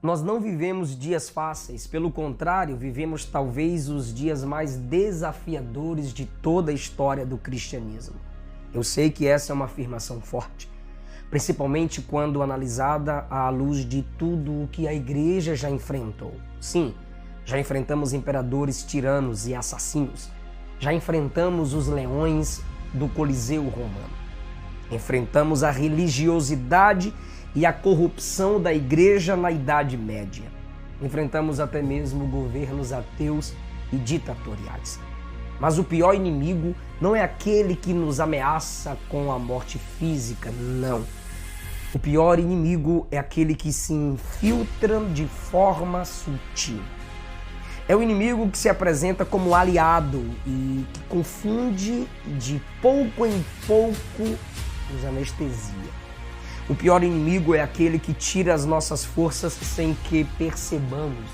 Nós não vivemos dias fáceis, pelo contrário, vivemos talvez os dias mais desafiadores de toda a história do cristianismo. Eu sei que essa é uma afirmação forte, principalmente quando analisada à luz de tudo o que a igreja já enfrentou. Sim, já enfrentamos imperadores tiranos e assassinos, já enfrentamos os leões do Coliseu Romano, enfrentamos a religiosidade e a corrupção da igreja na Idade Média. Enfrentamos até mesmo governos ateus e ditatoriais. Mas o pior inimigo não é aquele que nos ameaça com a morte física, não. O pior inimigo é aquele que se infiltra de forma sutil. É o inimigo que se apresenta como aliado e que confunde de pouco em pouco, nos anestesia. O pior inimigo é aquele que tira as nossas forças sem que percebamos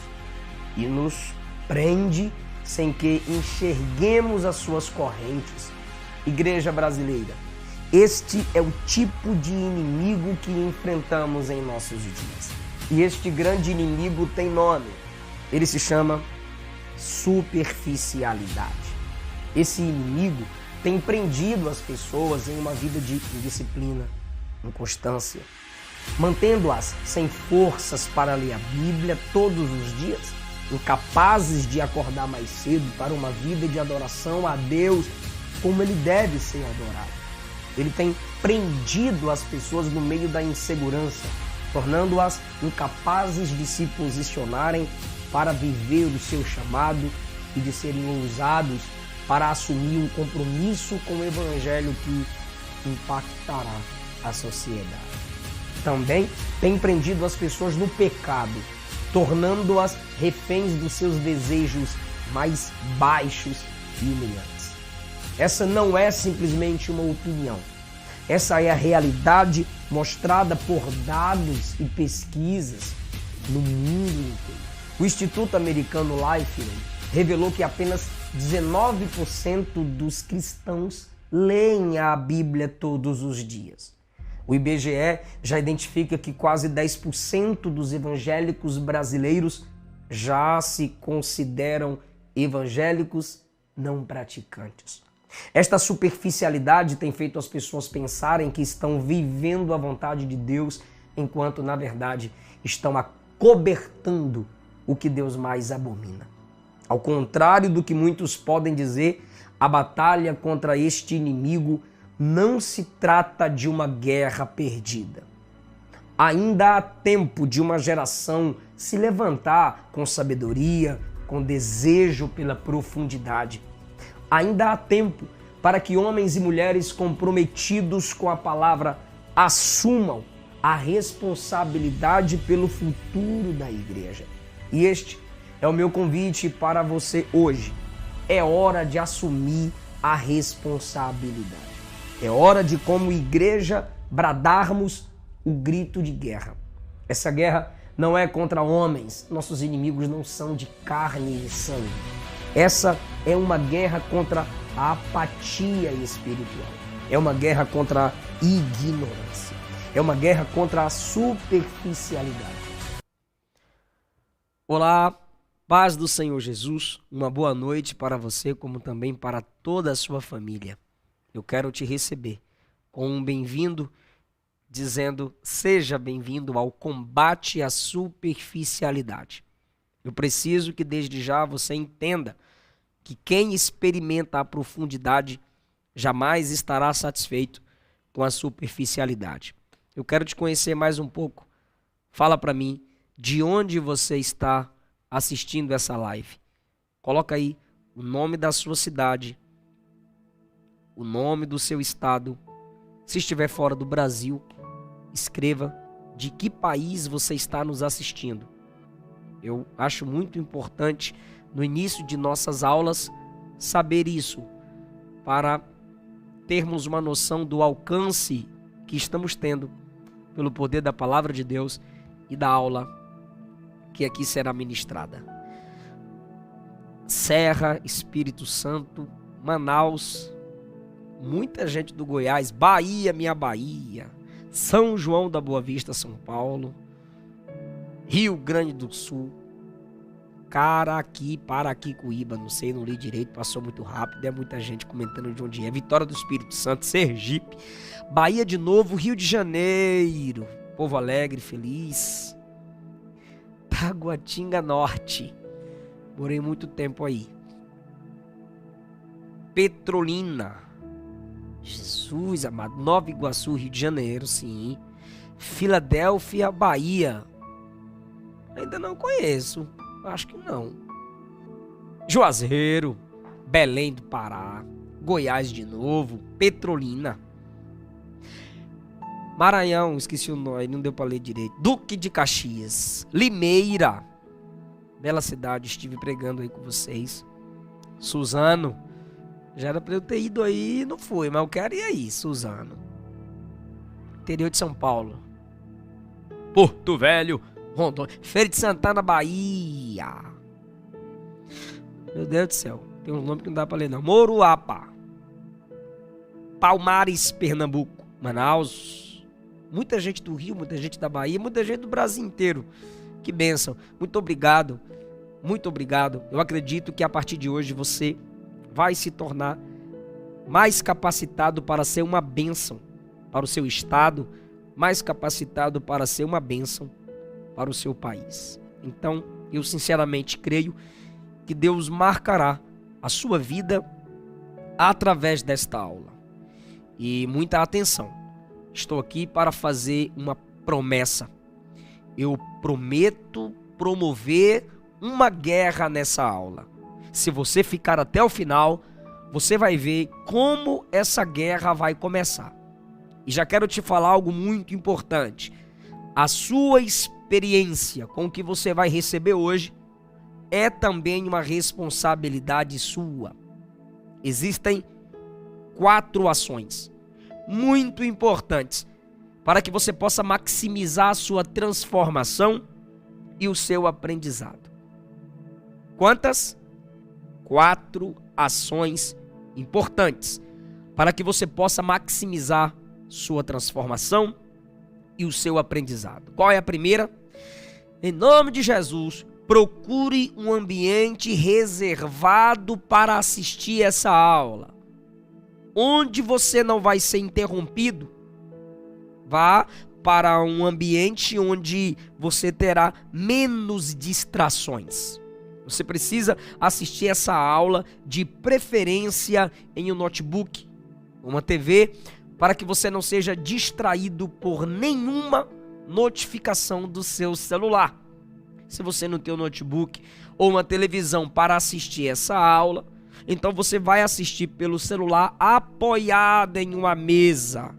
e nos prende sem que enxerguemos as suas correntes. Igreja brasileira, este é o tipo de inimigo que enfrentamos em nossos dias. E este grande inimigo tem nome. Ele se chama superficialidade. Esse inimigo tem prendido as pessoas em uma vida de indisciplina, inconstância, mantendo-as sem forças para ler a Bíblia todos os dias, incapazes de acordar mais cedo para uma vida de adoração a Deus como Ele deve ser adorado. Ele tem prendido as pessoas no meio da insegurança, tornando-as incapazes de se posicionarem para viver o seu chamado e de serem ousados para assumir um compromisso com o Evangelho que impactará a sociedade. Também tem prendido as pessoas no pecado, tornando-as reféns dos seus desejos mais baixos e humilhantes. Essa não é simplesmente uma opinião. Essa é a realidade mostrada por dados e pesquisas no mundo inteiro. O Instituto Americano Lifeline revelou que apenas 19% dos cristãos leem a Bíblia todos os dias. O IBGE já identifica que quase 10% dos evangélicos brasileiros já se consideram evangélicos não praticantes. Esta superficialidade tem feito as pessoas pensarem que estão vivendo a vontade de Deus, enquanto, na verdade, estão acobertando o que Deus mais abomina. Ao contrário do que muitos podem dizer, a batalha contra este inimigo não se trata de uma guerra perdida. Ainda há tempo de uma geração se levantar com sabedoria, com desejo pela profundidade. Ainda há tempo para que homens e mulheres comprometidos com a palavra assumam a responsabilidade pelo futuro da igreja. E este é o meu convite para você hoje. É hora de assumir a responsabilidade. É hora de, como igreja, bradarmos o grito de guerra. Essa guerra não é contra homens. Nossos inimigos não são de carne e sangue. Essa é uma guerra contra a apatia espiritual. É uma guerra contra a ignorância. É uma guerra contra a superficialidade. Olá, paz do Senhor Jesus. Uma boa noite para você, como também para toda a sua família. Eu quero te receber com um bem-vindo, dizendo: seja bem-vindo ao combate à superficialidade. Eu preciso que desde já você entenda que quem experimenta a profundidade jamais estará satisfeito com a superficialidade. Eu quero te conhecer mais um pouco. Fala para mim de onde você está assistindo essa live. Coloca aí o nome da sua cidade, o nome do seu estado. Se estiver fora do Brasil, escreva de que país você está nos assistindo. Eu acho muito importante, no início de nossas aulas, saber isso, para termos uma noção do alcance que estamos tendo pelo poder da Palavra de Deus e da aula que aqui será ministrada. Serra, Espírito Santo, Manaus, muita gente do Goiás, Bahia, minha Bahia, São João da Boa Vista, São Paulo, Rio Grande do Sul, Paraquicuíba, não sei, não li direito, passou muito rápido, é muita gente comentando de onde é. Vitória do Espírito Santo, Sergipe, Bahia de novo, Rio de Janeiro, povo alegre, feliz. Taguatinga Norte, morei muito tempo aí. Petrolina, Jesus amado, Nova Iguaçu, Rio de Janeiro, sim. Filadélfia, Bahia, ainda não conheço, acho que não. Juazeiro, Belém do Pará, Goiás de novo, Petrolina. Maranhão, esqueci o nome, não deu pra ler direito. Duque de Caxias, Limeira, bela cidade, estive pregando aí com vocês. Suzano, já era pra eu ter ido aí, não fui, mas eu quero ir aí, Suzano. Interior de São Paulo. Porto Velho, Rondônia, Feira de Santana, Bahia. Meu Deus do céu, tem um nome que não dá pra ler não. Moruapa, Palmares, Pernambuco, Manaus. Muita gente do Rio, muita gente da Bahia, muita gente do Brasil inteiro. Que bênção. Muito obrigado. Muito obrigado. Eu acredito que a partir de hoje você vai se tornar mais capacitado para ser uma bênção para o seu estado, mais capacitado para ser uma bênção para o seu país. Então, eu sinceramente creio que Deus marcará a sua vida através desta aula. E muita atenção. Estou aqui para fazer uma promessa. Eu prometo promover uma guerra nessa aula. Se você ficar até o final, você vai ver como essa guerra vai começar. E já quero te falar algo muito importante. A sua experiência com o que você vai receber hoje é também uma responsabilidade sua. Existem 4 ações muito importantes para que você possa maximizar a sua transformação e o seu aprendizado. Quantas? 4 ações importantes para que você possa maximizar sua transformação e o seu aprendizado. Qual é a primeira? Em nome de Jesus, procure um ambiente reservado para assistir essa aula, onde você não vai ser interrompido. Vá para um ambiente onde você terá menos distrações. Você precisa assistir essa aula, de preferência em um notebook, uma TV, para que você não seja distraído por nenhuma notificação do seu celular. Se você não tem um notebook ou uma televisão para assistir essa aula, então você vai assistir pelo celular apoiado em uma mesa,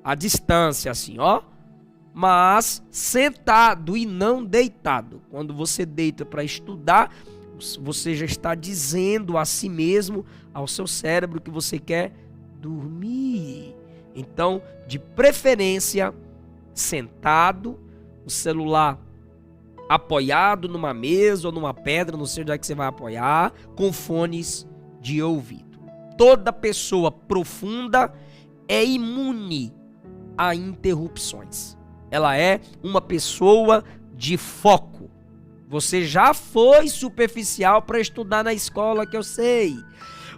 à distância assim, ó, mas sentado e não deitado. Quando você deita para estudar, você já está dizendo a si mesmo, ao seu cérebro, que você quer dormir. Então, de preferência, sentado, o celular apoiado numa mesa ou numa pedra, não sei onde é que você vai apoiar, com fones de ouvido. Toda pessoa profunda é imune a interrupções. Ela é uma pessoa de foco. Você já foi superficial para estudar na escola, que eu sei.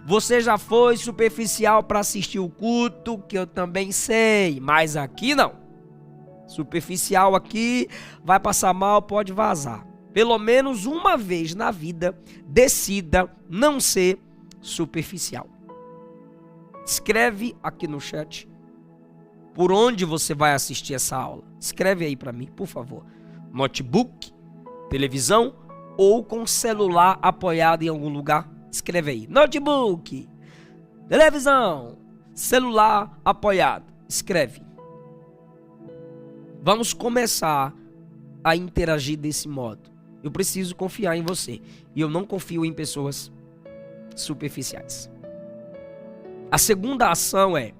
Você já foi superficial para assistir o culto, que eu também sei. Mas aqui não. Superficial aqui, vai passar mal, pode vazar. Pelo menos uma vez na vida, decida não ser superficial. Escreve aqui no chat por onde você vai assistir essa aula. Escreve aí para mim, por favor. Notebook, televisão ou com celular apoiado em algum lugar. Escreve aí. Notebook, televisão, celular apoiado. Escreve. Vamos começar a interagir desse modo. Eu preciso confiar em você. E eu não confio em pessoas superficiais. A segunda ação é: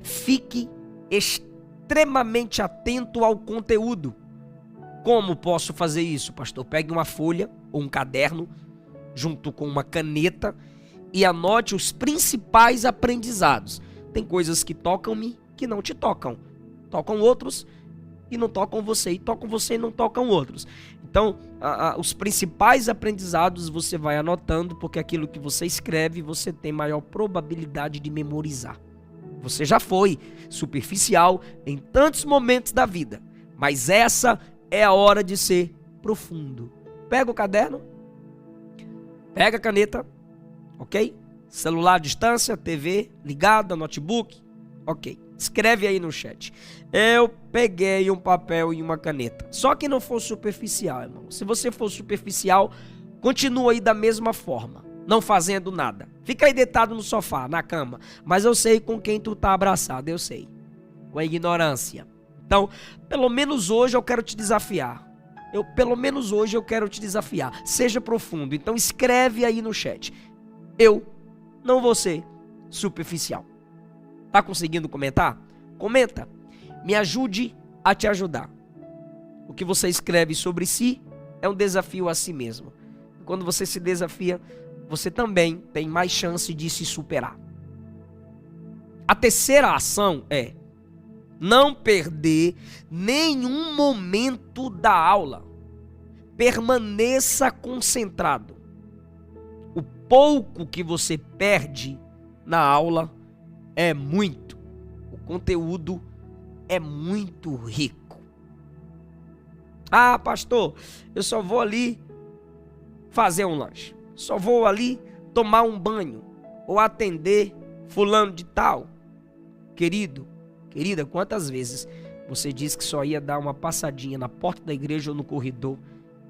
fique extremamente atento ao conteúdo. Como posso fazer isso, pastor? Pegue uma folha ou um caderno, junto com uma caneta, e anote os principais aprendizados. Tem coisas que tocam-me, que não te tocam. Tocam outros, e não tocam você, e tocam você e não tocam outros. Então, os principais aprendizados você vai anotando, porque aquilo que você escreve, você tem maior probabilidade de memorizar. Você já foi superficial em tantos momentos da vida, mas essa é a hora de ser profundo. Pega o caderno, pega a caneta, ok? Celular à distância, TV ligada, notebook, ok. Escreve aí no chat. Eu peguei um papel e uma caneta. Só que não for superficial, irmão. Se você for superficial, continua aí da mesma forma, não fazendo nada. Fica aí deitado no sofá, na cama. Mas eu sei com quem tu tá abraçado, eu sei. Com a ignorância. Então, pelo menos hoje eu quero te desafiar. Seja profundo. Então escreve aí no chat. Eu não vou ser superficial. Tá conseguindo comentar? Comenta. Me ajude a te ajudar. O que você escreve sobre si é um desafio a si mesmo. Quando você se desafia, você também tem mais chance de se superar. A terceira ação é não perder nenhum momento da aula. Permaneça concentrado. O pouco que você perde na aula é muito. O conteúdo é muito rico. Ah, pastor, eu só vou ali fazer um lanche. Só vou ali tomar um banho ou atender fulano de tal. Querido, querida, quantas vezes você disse que só ia dar uma passadinha na porta da igreja ou no corredor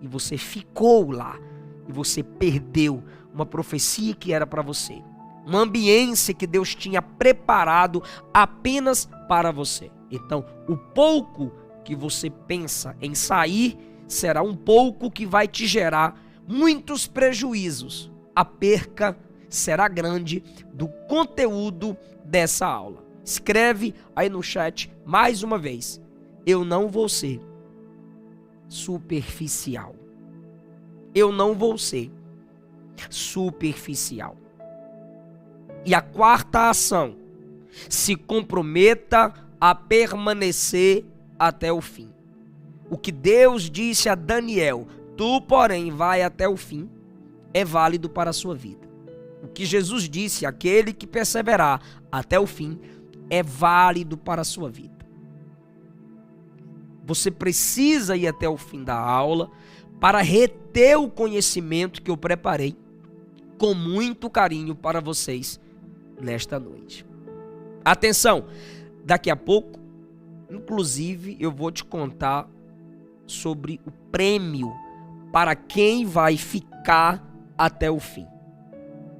e você ficou lá e você perdeu uma profecia que era para você, uma ambiência que Deus tinha preparado apenas para você. Então, o pouco que você pensa em sair será um pouco que vai te gerar muitos prejuízos. A perca será grande do conteúdo dessa aula. Escreve aí no chat mais uma vez. Eu não vou ser superficial. Eu não vou ser superficial. E a quarta ação, se comprometa a permanecer até o fim. O que Deus disse a Daniel, tu, porém, vai até o fim, é válido para a sua vida. O que Jesus disse, aquele que perseverar até o fim, é válido para a sua vida. Você precisa ir até o fim da aula para reter o conhecimento que eu preparei com muito carinho para vocês nesta noite. Atenção, daqui a pouco, inclusive, eu vou te contar sobre o prêmio para quem vai ficar até o fim.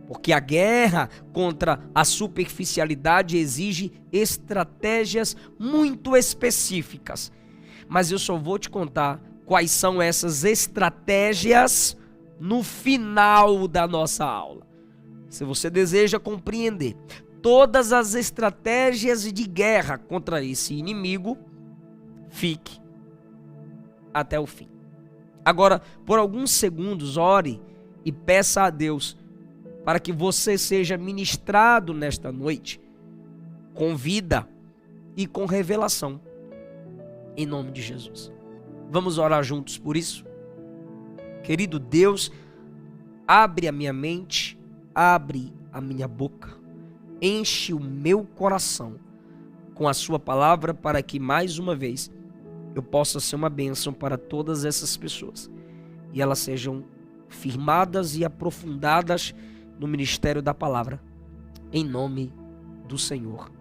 Porque a guerra contra a superficialidade exige estratégias muito específicas. Mas eu só vou te contar quais são essas estratégias no final da nossa aula. Se você deseja compreender todas as estratégias de guerra contra esse inimigo, fique até o fim. Agora, por alguns segundos, ore e peça a Deus para que você seja ministrado nesta noite com vida e com revelação, em nome de Jesus. Vamos orar juntos por isso? Querido Deus, abre a minha mente, abre a minha boca, enche o meu coração com a sua palavra para que mais uma vez eu possa ser uma bênção para todas essas pessoas e elas sejam firmadas e aprofundadas no ministério da palavra, em nome do Senhor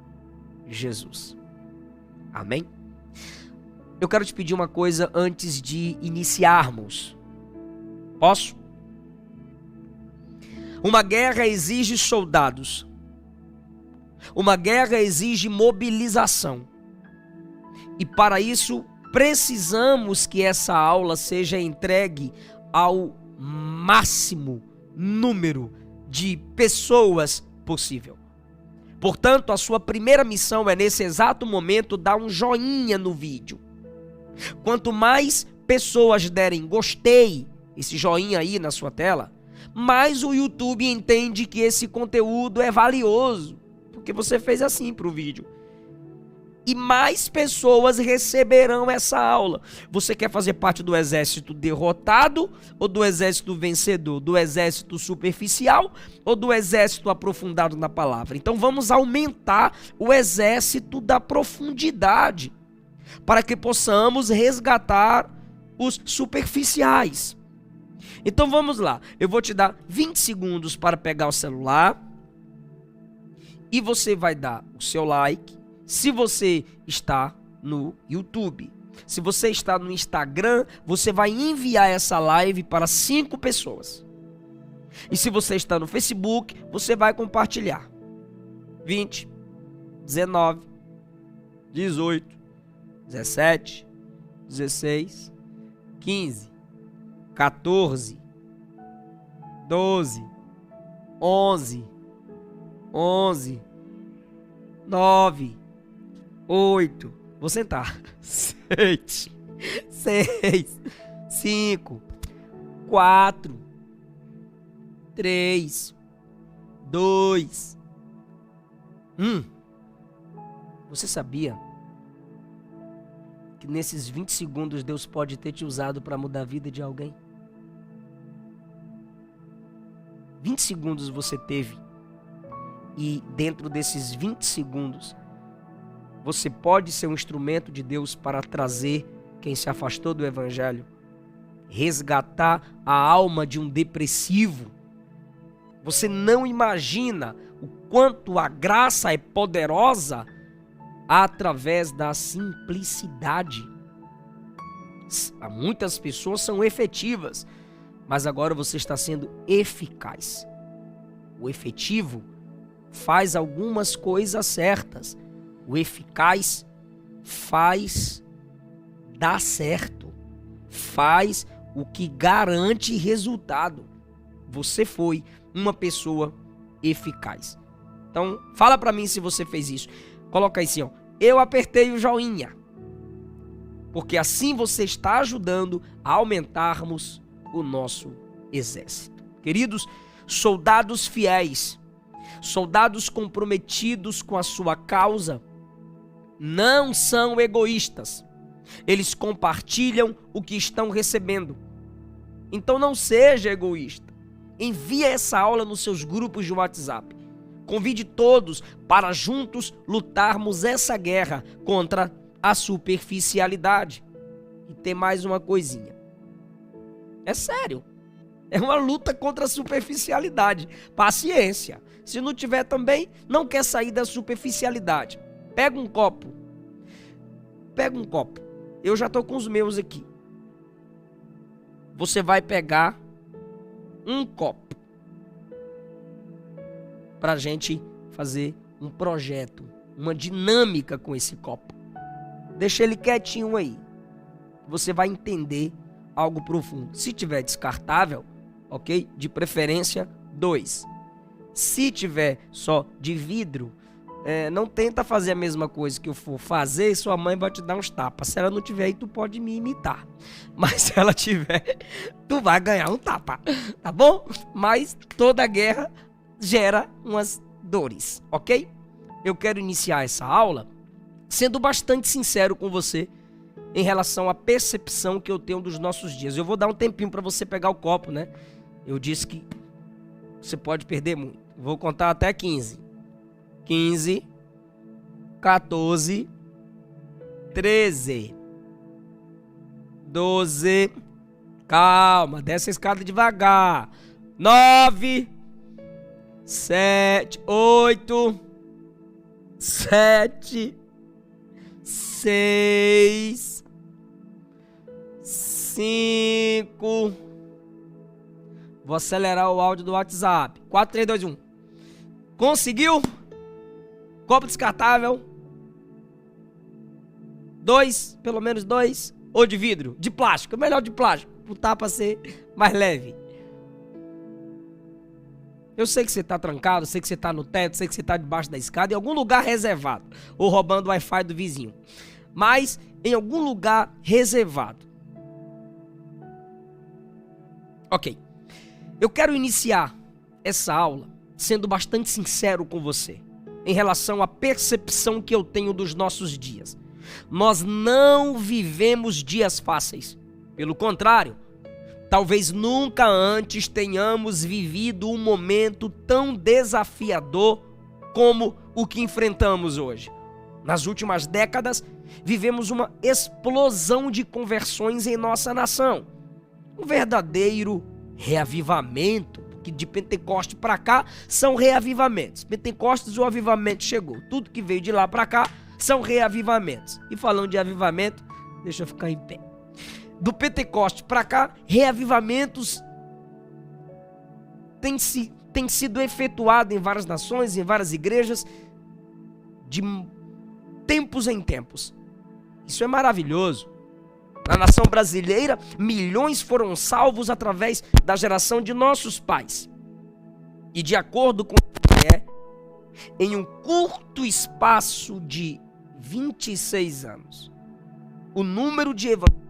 Jesus. Amém? Eu quero te pedir uma coisa antes de iniciarmos. Posso? Uma guerra exige soldados. Uma guerra exige mobilização. E para isso, precisamos que essa aula seja entregue ao máximo número de pessoas possível. Portanto, a sua primeira missão é, nesse exato momento, dar um joinha no vídeo. Quanto mais pessoas derem gostei, esse joinha aí na sua tela, mais o YouTube entende que esse conteúdo é valioso, porque você fez assim para o vídeo. e mais pessoas receberão essa aula. Você quer fazer parte do exército derrotado ou do exército vencedor? Do exército superficial ou do exército aprofundado na palavra? Então vamos aumentar o exército da profundidade para que possamos resgatar os superficiais. Então vamos lá, eu vou te dar 20 segundos para pegar o celular e você vai dar o seu like. Se você está no YouTube, se você está no Instagram, você vai enviar essa live para 5 pessoas. E se você está no Facebook, você vai compartilhar. 20, 19, 18, 17, 16, 15, 14, 12, 11, 9, 8, vou sentar, 7, 6, 5, 4, 3, 2, 1. Você sabia que nesses 20 segundos Deus pode ter te usado para mudar a vida de alguém? 20 segundos você teve, e dentro desses 20 segundos você pode ser um instrumento de Deus para trazer quem se afastou do Evangelho, resgatar a alma de um depressivo. Você não imagina o quanto a graça é poderosa através da simplicidade. Muitas pessoas são efetivas, mas agora você está sendo eficaz. O efetivo faz algumas coisas certas. O eficaz faz dar certo, faz o que garante resultado. Você foi uma pessoa eficaz. Então, fala pra mim se você fez isso. Coloca aí assim, ó. Eu apertei o joinha. Porque assim você está ajudando a aumentarmos o nosso exército. Queridos, soldados fiéis, soldados comprometidos com a sua causa, não são egoístas. Eles compartilham o que estão recebendo. Então não seja egoísta. Envie essa aula nos seus grupos de WhatsApp. Convide todos para juntos lutarmos essa guerra contra a superficialidade. E tem mais uma coisinha. É sério. É uma luta contra a superficialidade. Paciência. Se não tiver também, não quer sair da superficialidade. Pega um copo. Pega um copo. Eu já estou com os meus aqui. Você vai pegar um copo para a gente fazer um projeto, uma dinâmica com esse copo. Deixa ele quietinho aí. Você vai entender algo profundo. Se tiver descartável, ok? De preferência, 2. Se tiver só de vidro, não tenta fazer a mesma coisa que eu for fazer, sua mãe vai te dar uns tapas. Se ela não tiver aí, tu pode me imitar. Mas se ela tiver, tu vai ganhar um tapa, tá bom? Mas toda guerra gera umas dores, ok? Eu quero iniciar essa aula sendo bastante sincero com você em relação à percepção que eu tenho dos nossos dias. Eu vou dar um tempinho para você pegar o copo, né? Eu disse que você pode perder muito. Vou contar até 15. 15, 14, 13, 12, calma, desce a escada devagar. 9, 7, 8, 7, 6, 5. Vou acelerar o áudio do WhatsApp. 4, 3, 2, 1. Conseguiu? Copo descartável. 2, pelo menos 2. Ou de vidro? De plástico. Melhor de plástico. O tapa ser mais leve. Eu sei que você está trancado, sei que você está no teto, sei que você está debaixo da escada, em algum lugar reservado. Ou roubando o Wi-Fi do vizinho. Mas em algum lugar reservado. Ok. Eu quero iniciar essa aula sendo bastante sincero com você. em relação à percepção que eu tenho dos nossos dias. Nós não vivemos dias fáceis. Pelo contrário, talvez nunca antes tenhamos vivido um momento tão desafiador como o que enfrentamos hoje. Nas últimas décadas, vivemos uma explosão de conversões em nossa nação. Um verdadeiro reavivamento, porque de Pentecoste para cá são reavivamentos. Pentecostes, o avivamento chegou. Tudo que veio de lá para cá são reavivamentos. E falando de avivamento, deixa eu ficar em pé. Do Pentecoste para cá, reavivamentos têm sido efetuados em várias nações, em várias igrejas, de tempos em tempos. Isso é maravilhoso. Na nação brasileira, milhões foram salvos através da geração de nossos pais. E de acordo com em um curto espaço de 26 anos, o número de evangélicos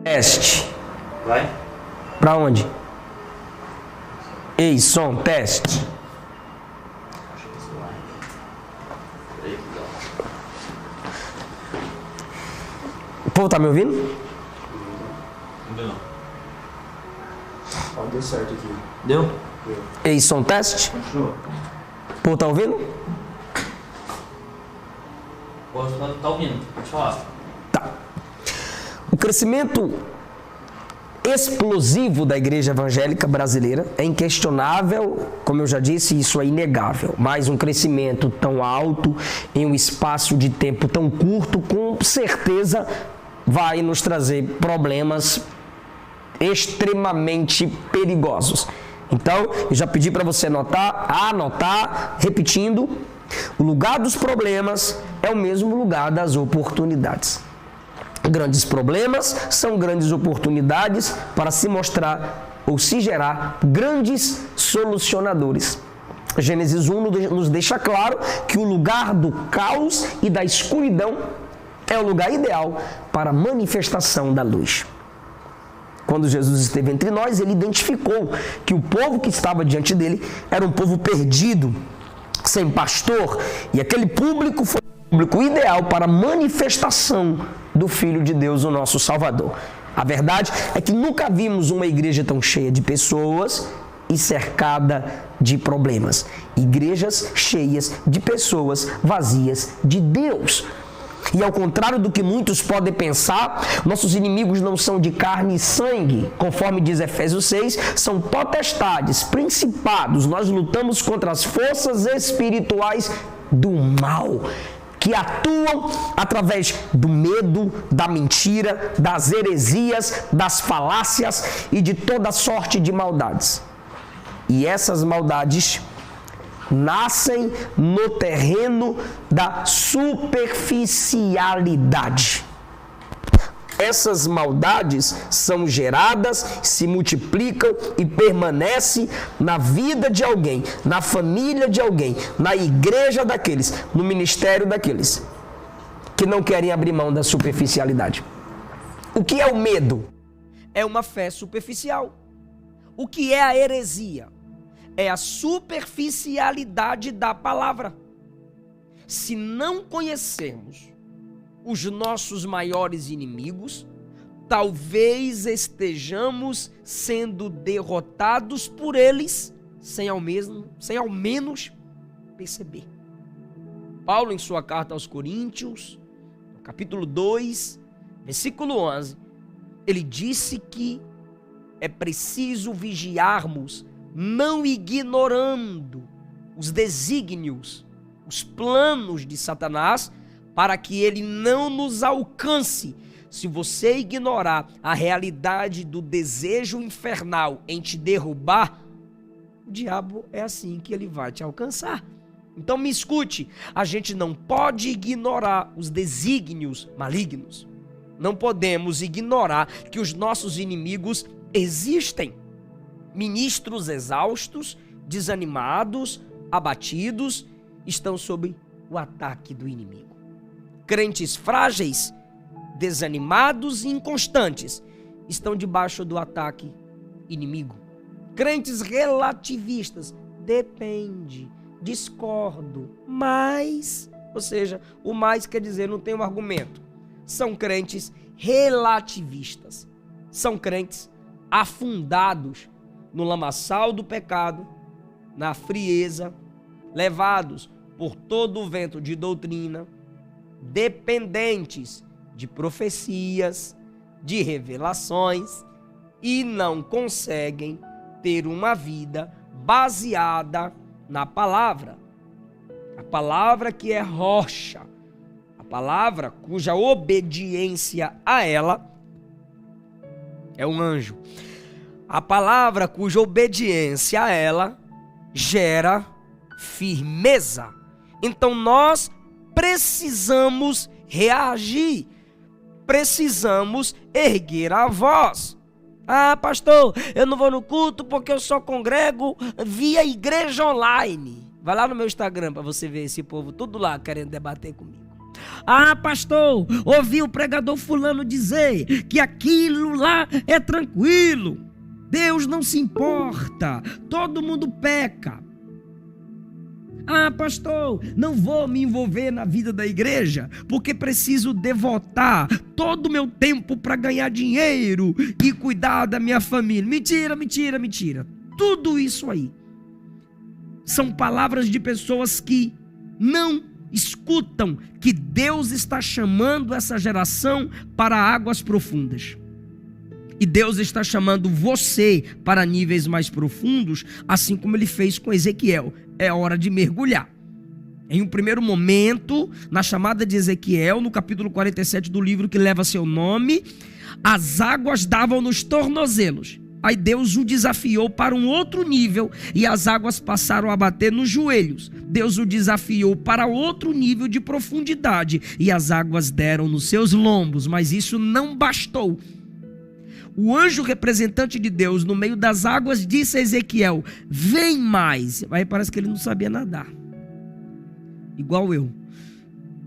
Teste. Vai? Pra onde? Ei, som, teste. O povo tá me ouvindo? Não. Ó, deu certo aqui. Deu? Deu. Ei, som, teste. Continua. O povo tá ouvindo? Tá ouvindo, pode falar. Tá. O crescimento explosivo da igreja evangélica brasileira é inquestionável, como eu já disse, isso é inegável. Mas um crescimento tão alto em um espaço de tempo tão curto, com certeza vai nos trazer problemas extremamente perigosos. Então, eu já pedi para você anotar, repetindo, o lugar dos problemas é o mesmo lugar das oportunidades. Grandes problemas são grandes oportunidades para se mostrar ou se gerar grandes solucionadores. Gênesis 1 nos deixa claro que o lugar do caos e da escuridão é o lugar ideal para a manifestação da luz. Quando Jesus esteve entre nós, ele identificou que o povo que estava diante dele era um povo perdido, sem pastor, e aquele público foi o público ideal para a manifestação do Filho de Deus, o nosso Salvador. A verdade é que nunca vimos uma igreja tão cheia de pessoas e cercada de problemas. Igrejas cheias de pessoas vazias de Deus. E ao contrário do que muitos podem pensar, nossos inimigos não são de carne e sangue, conforme diz Efésios 6, são potestades, principados. Nós lutamos contra as forças espirituais do mal, que atuam através do medo, da mentira, das heresias, das falácias e de toda sorte de maldades. E essas maldades nascem no terreno da superficialidade. Essas maldades são geradas, se multiplicam e permanecem na vida de alguém, na família de alguém, na igreja daqueles, no ministério daqueles que não querem abrir mão da superficialidade. O que é o medo? É uma fé superficial. O que é a heresia? É a superficialidade da palavra. Se não conhecermos os nossos maiores inimigos, talvez estejamos sendo derrotados por eles sem ao menos perceber. Paulo, em sua carta aos Coríntios, no capítulo 2, versículo 11, ele disse que é preciso vigiarmos, não ignorando os desígnios, os planos de Satanás, para que ele não nos alcance. Se você ignorar a realidade do desejo infernal em te derrubar, o diabo é assim que ele vai te alcançar. Então me escute, a gente não pode ignorar os desígnios malignos. Não podemos ignorar que os nossos inimigos existem. Ministros exaustos, desanimados, abatidos, estão sob o ataque do inimigo. Crentes frágeis, desanimados e inconstantes estão debaixo do ataque inimigo. Crentes relativistas, depende, discordo, mas, ou seja, o mais quer dizer não tem um argumento. São crentes relativistas, são crentes afundados no lamaçal do pecado, na frieza, levados por todo o vento de doutrina, dependentes de profecias, de revelações e não conseguem ter uma vida baseada na palavra. A palavra que é rocha, a palavra cuja obediência a ela é um anjo. A palavra cuja obediência a ela gera firmeza. Então nós precisamos reagir, precisamos erguer a voz. Ah, pastor, eu não vou no culto porque eu só congrego via igreja online. Vai lá no meu Instagram para você ver esse povo tudo lá querendo debater comigo. Ah, pastor, ouvi o pregador fulano dizer que aquilo lá é tranquilo. Deus não se importa, todo mundo peca. Ah, pastor, não vou me envolver na vida da igreja porque preciso devotar todo o meu tempo para ganhar dinheiro e cuidar da minha família. Mentira, mentira, mentira. Tudo isso aí são palavras de pessoas que não escutam que Deus está chamando essa geração para águas profundas. E Deus está chamando você para níveis mais profundos, assim como ele fez com Ezequiel. É hora de mergulhar. Em um primeiro momento, na chamada de Ezequiel, no capítulo 47 do livro que leva seu nome, as águas davam nos tornozelos. Aí Deus o desafiou para um outro nível e as águas passaram a bater nos joelhos. Deus o desafiou para outro nível de profundidade e as águas deram nos seus lombos, mas isso não bastou. O anjo representante de Deus no meio das águas disse a Ezequiel: vem mais. Aí parece que ele não sabia nadar, igual eu.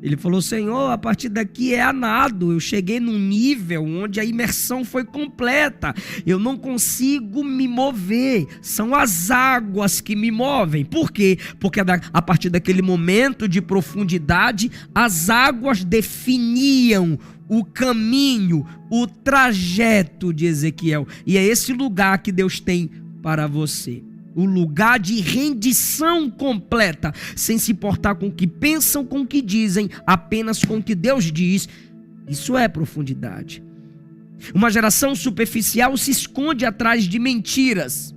Ele falou: Senhor, a partir daqui é a nado. Eu cheguei num nível onde a imersão foi completa. Eu não consigo me mover. São as águas que me movem. Por quê? Porque a partir daquele momento de profundidade, as águas definiam o caminho, o trajeto de Ezequiel. E é esse lugar que Deus tem para você. O lugar de rendição completa, sem se importar com o que pensam, com o que dizem, apenas com o que Deus diz. Isso é profundidade. Uma geração superficial se esconde atrás de mentiras.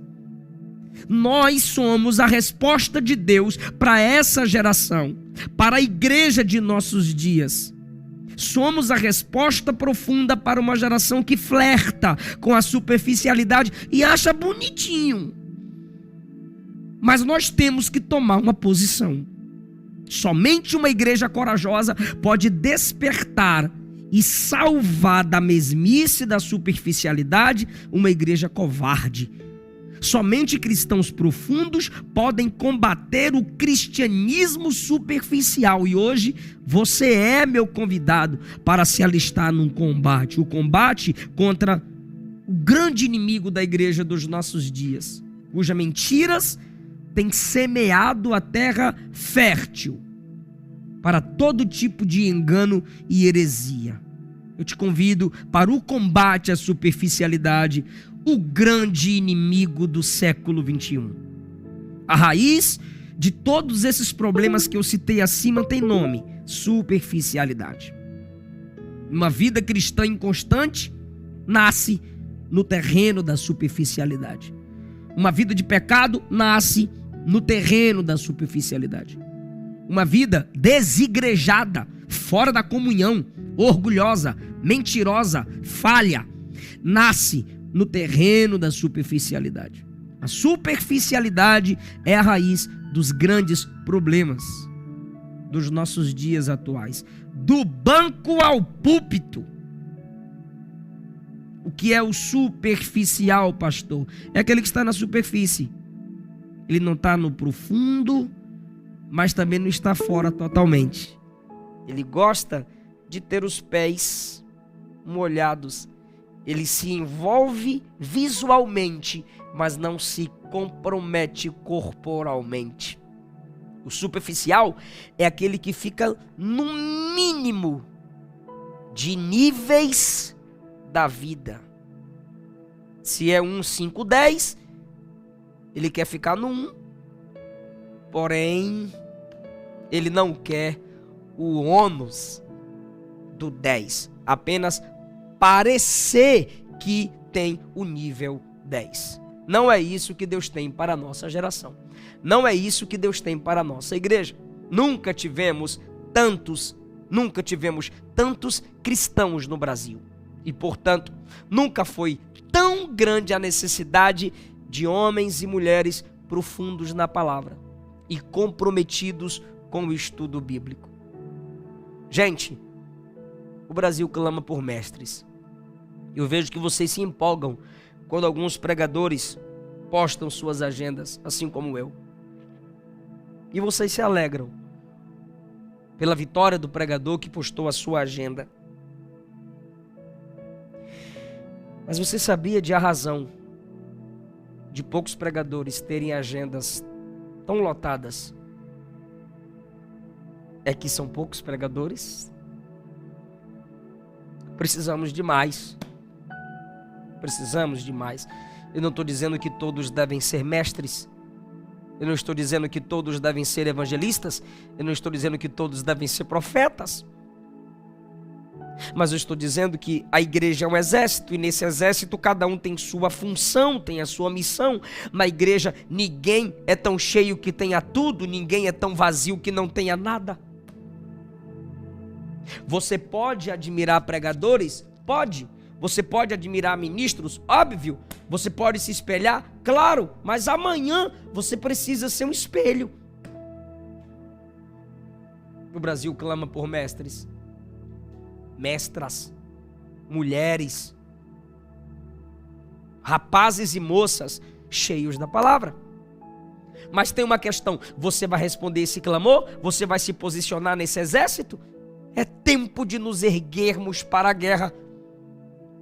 Nós somos a resposta de Deus para essa geração, para a igreja de nossos dias. Somos a resposta profunda para uma geração que flerta com a superficialidade e acha bonitinho. Mas nós temos que tomar uma posição. Somente uma igreja corajosa pode despertar e salvar da mesmice, da superficialidade, uma igreja covarde. Somente cristãos profundos podem combater o cristianismo superficial. E hoje você é meu convidado para se alistar num combate. O combate contra o grande inimigo da igreja dos nossos dias, cujas mentiras tem semeado a terra fértil para todo tipo de engano e heresia. Eu te convido para o combate à superficialidade, o grande inimigo do século 21. A raiz de todos esses problemas que eu citei acima tem nome: superficialidade. Uma vida cristã inconstante nasce no terreno da superficialidade. Uma vida de pecado nasce no terreno da superficialidade. Uma vida desigrejada, fora da comunhão, orgulhosa, mentirosa, falha, nasce no terreno da superficialidade. A superficialidade é a raiz dos grandes problemas dos nossos dias atuais. Do banco ao púlpito. O que é o superficial, pastor? É aquele que está na superfície. Ele não está no profundo, mas também não está fora totalmente. Ele gosta de ter os pés molhados. Ele se envolve visualmente, mas não se compromete corporalmente. O superficial é aquele que fica no mínimo de níveis da vida. Se é 1, 5, 10, ele quer ficar no 1, porém ele não quer o ônus do 10, apenas parecer que tem o nível 10. Não é isso que Deus tem para a nossa geração. Não é isso que Deus tem para a nossa igreja. Nunca tivemos tantos cristãos no Brasil. E, portanto, nunca foi tão grande a necessidade de homens e mulheres profundos na palavra e comprometidos com o estudo bíblico. Gente, o Brasil clama por mestres. Eu vejo que vocês se empolgam quando alguns pregadores postam suas agendas, assim como eu. E vocês se alegram pela vitória do pregador que postou a sua agenda. Mas você sabia de a razão de poucos pregadores terem agendas tão lotadas? É que são poucos pregadores? Precisamos de mais. Precisamos de mais. Eu não estou dizendo que todos devem ser mestres. Eu não estou dizendo que todos devem ser evangelistas. Eu não estou dizendo que todos devem ser profetas. Mas eu estou dizendo que a igreja é um exército, e nesse exército cada um tem sua função, tem a sua missão. Na igreja ninguém é tão cheio que tenha tudo, ninguém é tão vazio que não tenha nada. Você pode admirar pregadores? Pode. Você pode admirar ministros? Óbvio. Você pode se espelhar? Claro. Mas amanhã você precisa ser um espelho. O Brasil clama por mestres, mestras, mulheres, rapazes e moças cheios da palavra. Mas tem uma questão: você vai responder esse clamor? Você vai se posicionar nesse exército? tempo de nos erguermos para a guerra.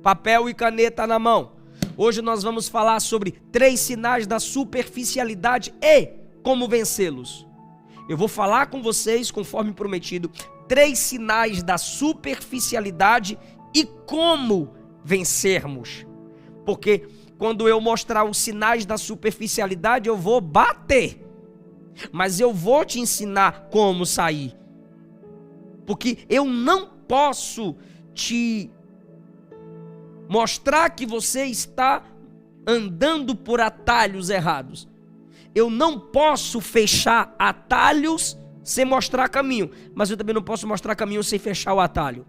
Papel e caneta na mão. Hoje nós vamos falar sobre 3 sinais da superficialidade e como vencê-los. Eu vou falar com vocês, conforme prometido, 3 sinais da superficialidade e como vencermos. Porque quando eu mostrar os sinais da superficialidade, eu vou bater. Mas eu vou te ensinar como sair. Porque eu não posso te mostrar que você está andando por atalhos errados. Eu não posso fechar atalhos sem mostrar caminho. Mas eu também não posso mostrar caminho sem fechar o atalho.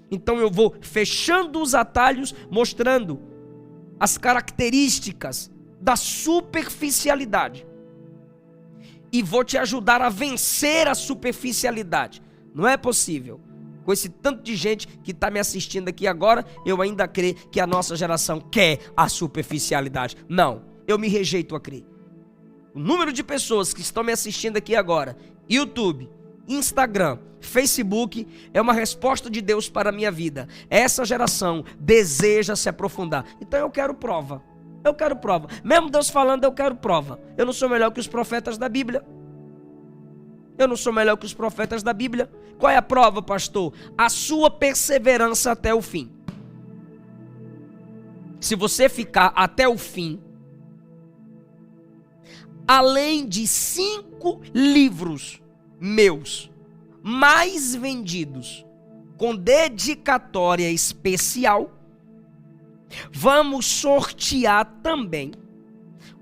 Então eu vou fechando os atalhos, mostrando as características da superficialidade. E vou te ajudar a vencer a superficialidade. Não é possível. Com esse tanto de gente que está me assistindo aqui agora, eu ainda creio que a nossa geração quer a superficialidade. Não, eu me rejeito a crer. O número de pessoas que estão me assistindo aqui agora, YouTube, Instagram, Facebook, é uma resposta de Deus para a minha vida. Essa geração deseja se aprofundar. Então eu quero prova. Eu quero prova. Mesmo Deus falando, eu quero prova. Eu não sou melhor que os profetas da Bíblia. Eu não sou melhor que os profetas da Bíblia. Qual é a prova, pastor? A sua perseverança até o fim. Se você ficar até o fim, além de 5 livros meus mais vendidos com dedicatória especial, vamos sortear também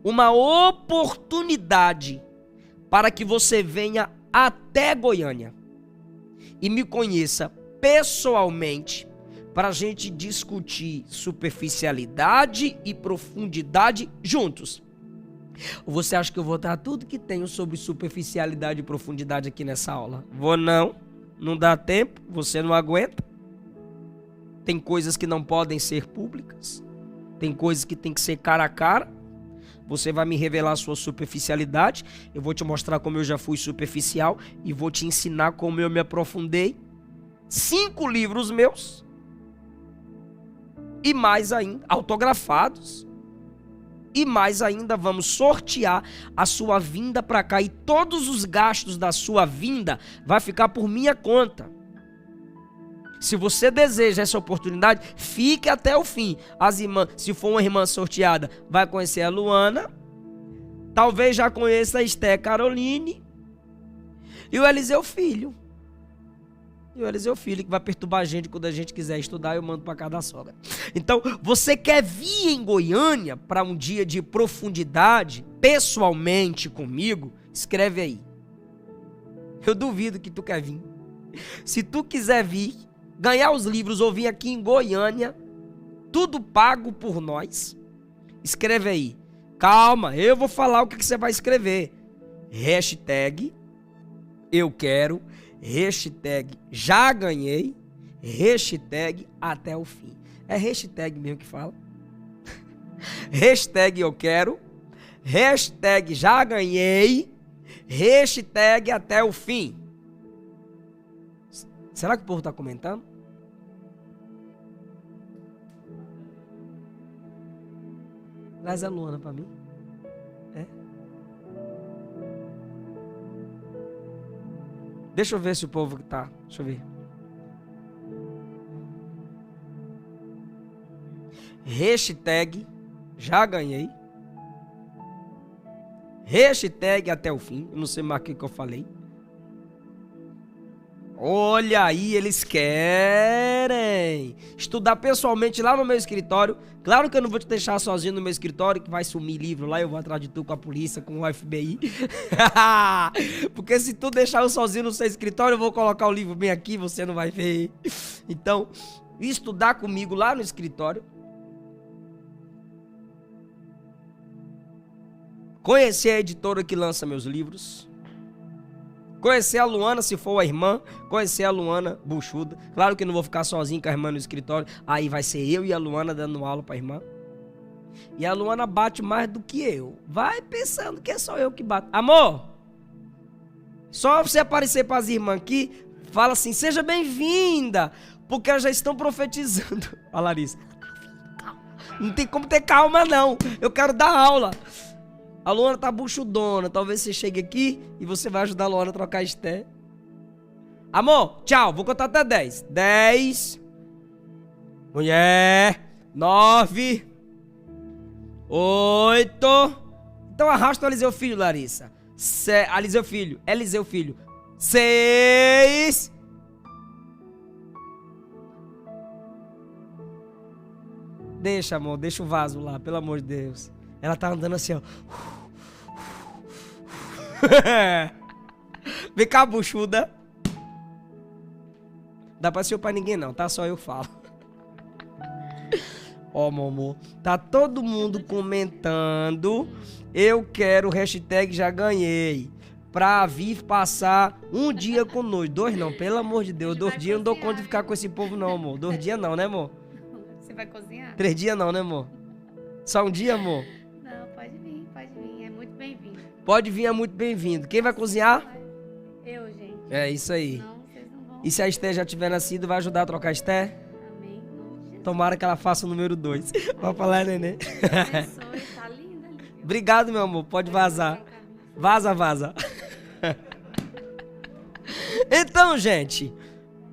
uma oportunidade para que você venha até Goiânia e me conheça pessoalmente para a gente discutir superficialidade e profundidade juntos. Ou você acha que eu vou dar tudo que tenho sobre superficialidade e profundidade aqui nessa aula? Vou não, não dá tempo, você não aguenta. Tem coisas que não podem ser públicas, tem coisas que tem que ser cara a cara. Você vai me revelar a sua superficialidade, eu vou te mostrar como eu já fui superficial e vou te ensinar como eu me aprofundei. 5 livros meus e mais ainda, autografados. E mais ainda, vamos sortear a sua vinda para cá. E todos os gastos da sua vinda vai ficar por minha conta. Se você deseja essa oportunidade, fique até o fim. As irmãs, se for uma irmã sorteada, vai conhecer a Luana. Talvez já conheça a Esté Caroline. E o Eliseu Filho. E o Eliseu Filho, que vai perturbar a gente quando a gente quiser estudar, eu mando para casa da sogra. Então, você quer vir em Goiânia para um dia de profundidade, pessoalmente comigo? Escreve aí. Eu duvido que tu quer vir. Se tu quiser vir, ganhar os livros ou vir aqui em Goiânia, tudo pago por nós, escreve aí. Calma, eu vou falar o que você vai escrever. Hashtag eu quero, hashtag já ganhei, hashtag até o fim. É hashtag mesmo que fala. Hashtag eu quero, hashtag já ganhei, hashtag até o fim. Será que o povo está comentando? Traz a Luana para mim. É? Deixa eu ver se o povo tá. Deixa eu ver. Hashtag já ganhei. Hashtag até o fim. Eu não sei mais o que eu falei. Olha aí, eles querem estudar pessoalmente lá no meu escritório. Claro que eu não vou te deixar sozinho no meu escritório, que vai sumir livro lá, eu vou atrás de tu com a polícia, com o FBI. Porque se tu deixar eu sozinho no seu escritório, eu vou colocar o livro bem aqui, você não vai ver. Então, estudar comigo lá no escritório. Conhecer a editora que lança meus livros. Conhecer a Luana, se for a irmã. Conhecer a Luana buchuda. Claro que não vou ficar sozinho com a irmã no escritório. Aí vai ser eu e a Luana dando aula pra irmã. E a Luana bate mais do que eu. Vai pensando que é só eu que bato. Amor, só você aparecer pras irmãs aqui, Fala assim, seja bem-vinda, porque elas já estão profetizando. A Larissa, não tem como ter calma não, eu quero dar aula. A Luana tá buchudona, talvez você chegue aqui e você vai ajudar a Luana a trocar Esté. Amor, tchau, vou contar até 10. 10. Mulher. 9. 8. Então arrasta o Eliseu Filho, Larissa. Eliseu Filho. 6. Deixa, amor, deixa o vaso lá, pelo amor de Deus. Ela tá andando assim, ó. Vem cá, buchuda. Dá pra ser pra ninguém não, tá? Só eu falo. Ó, meu amor, tá todo mundo comentando. Eu quero, hashtag já ganhei. Pra vir passar um dia conosco. 2 não, pelo amor de Deus. 2 dias eu não dou conta de ficar com esse povo não, amor. 2 dias não, né, amor? Você vai cozinhar? 3 dias não, né, amor? Só um dia, amor? Não, pode vir. É muito bem-vindo. Pode vir, é muito bem-vindo. Quem vai cozinhar? Eu, gente. É isso aí. Não, vocês não vão. E se a Esté já tiver nascido, vai ajudar a trocar a Esté? Amém. Em nome de Jesus. Tomara que ela faça o número 2. Vai falar, neném. Abençoe, tá linda ali. Obrigado, meu amor. Pode vazar. Vaza. Então, gente,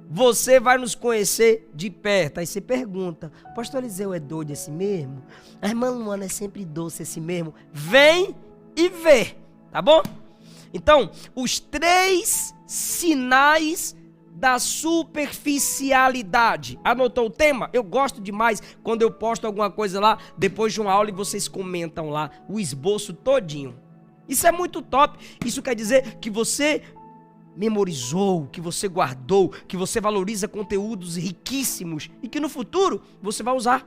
você vai nos conhecer de perto. Aí você pergunta, pastor Eliseu é doido assim mesmo? A irmã Luana é sempre doce assim mesmo? Vem e vê, tá bom? Então, os 3 sinais da superficialidade. Anotou o tema? Eu gosto demais quando eu posto alguma coisa lá, depois de uma aula e vocês comentam lá o esboço todinho. Isso é muito top. Isso quer dizer que você memorizou, que você guardou, que você valoriza conteúdos riquíssimos e que no futuro você vai usar.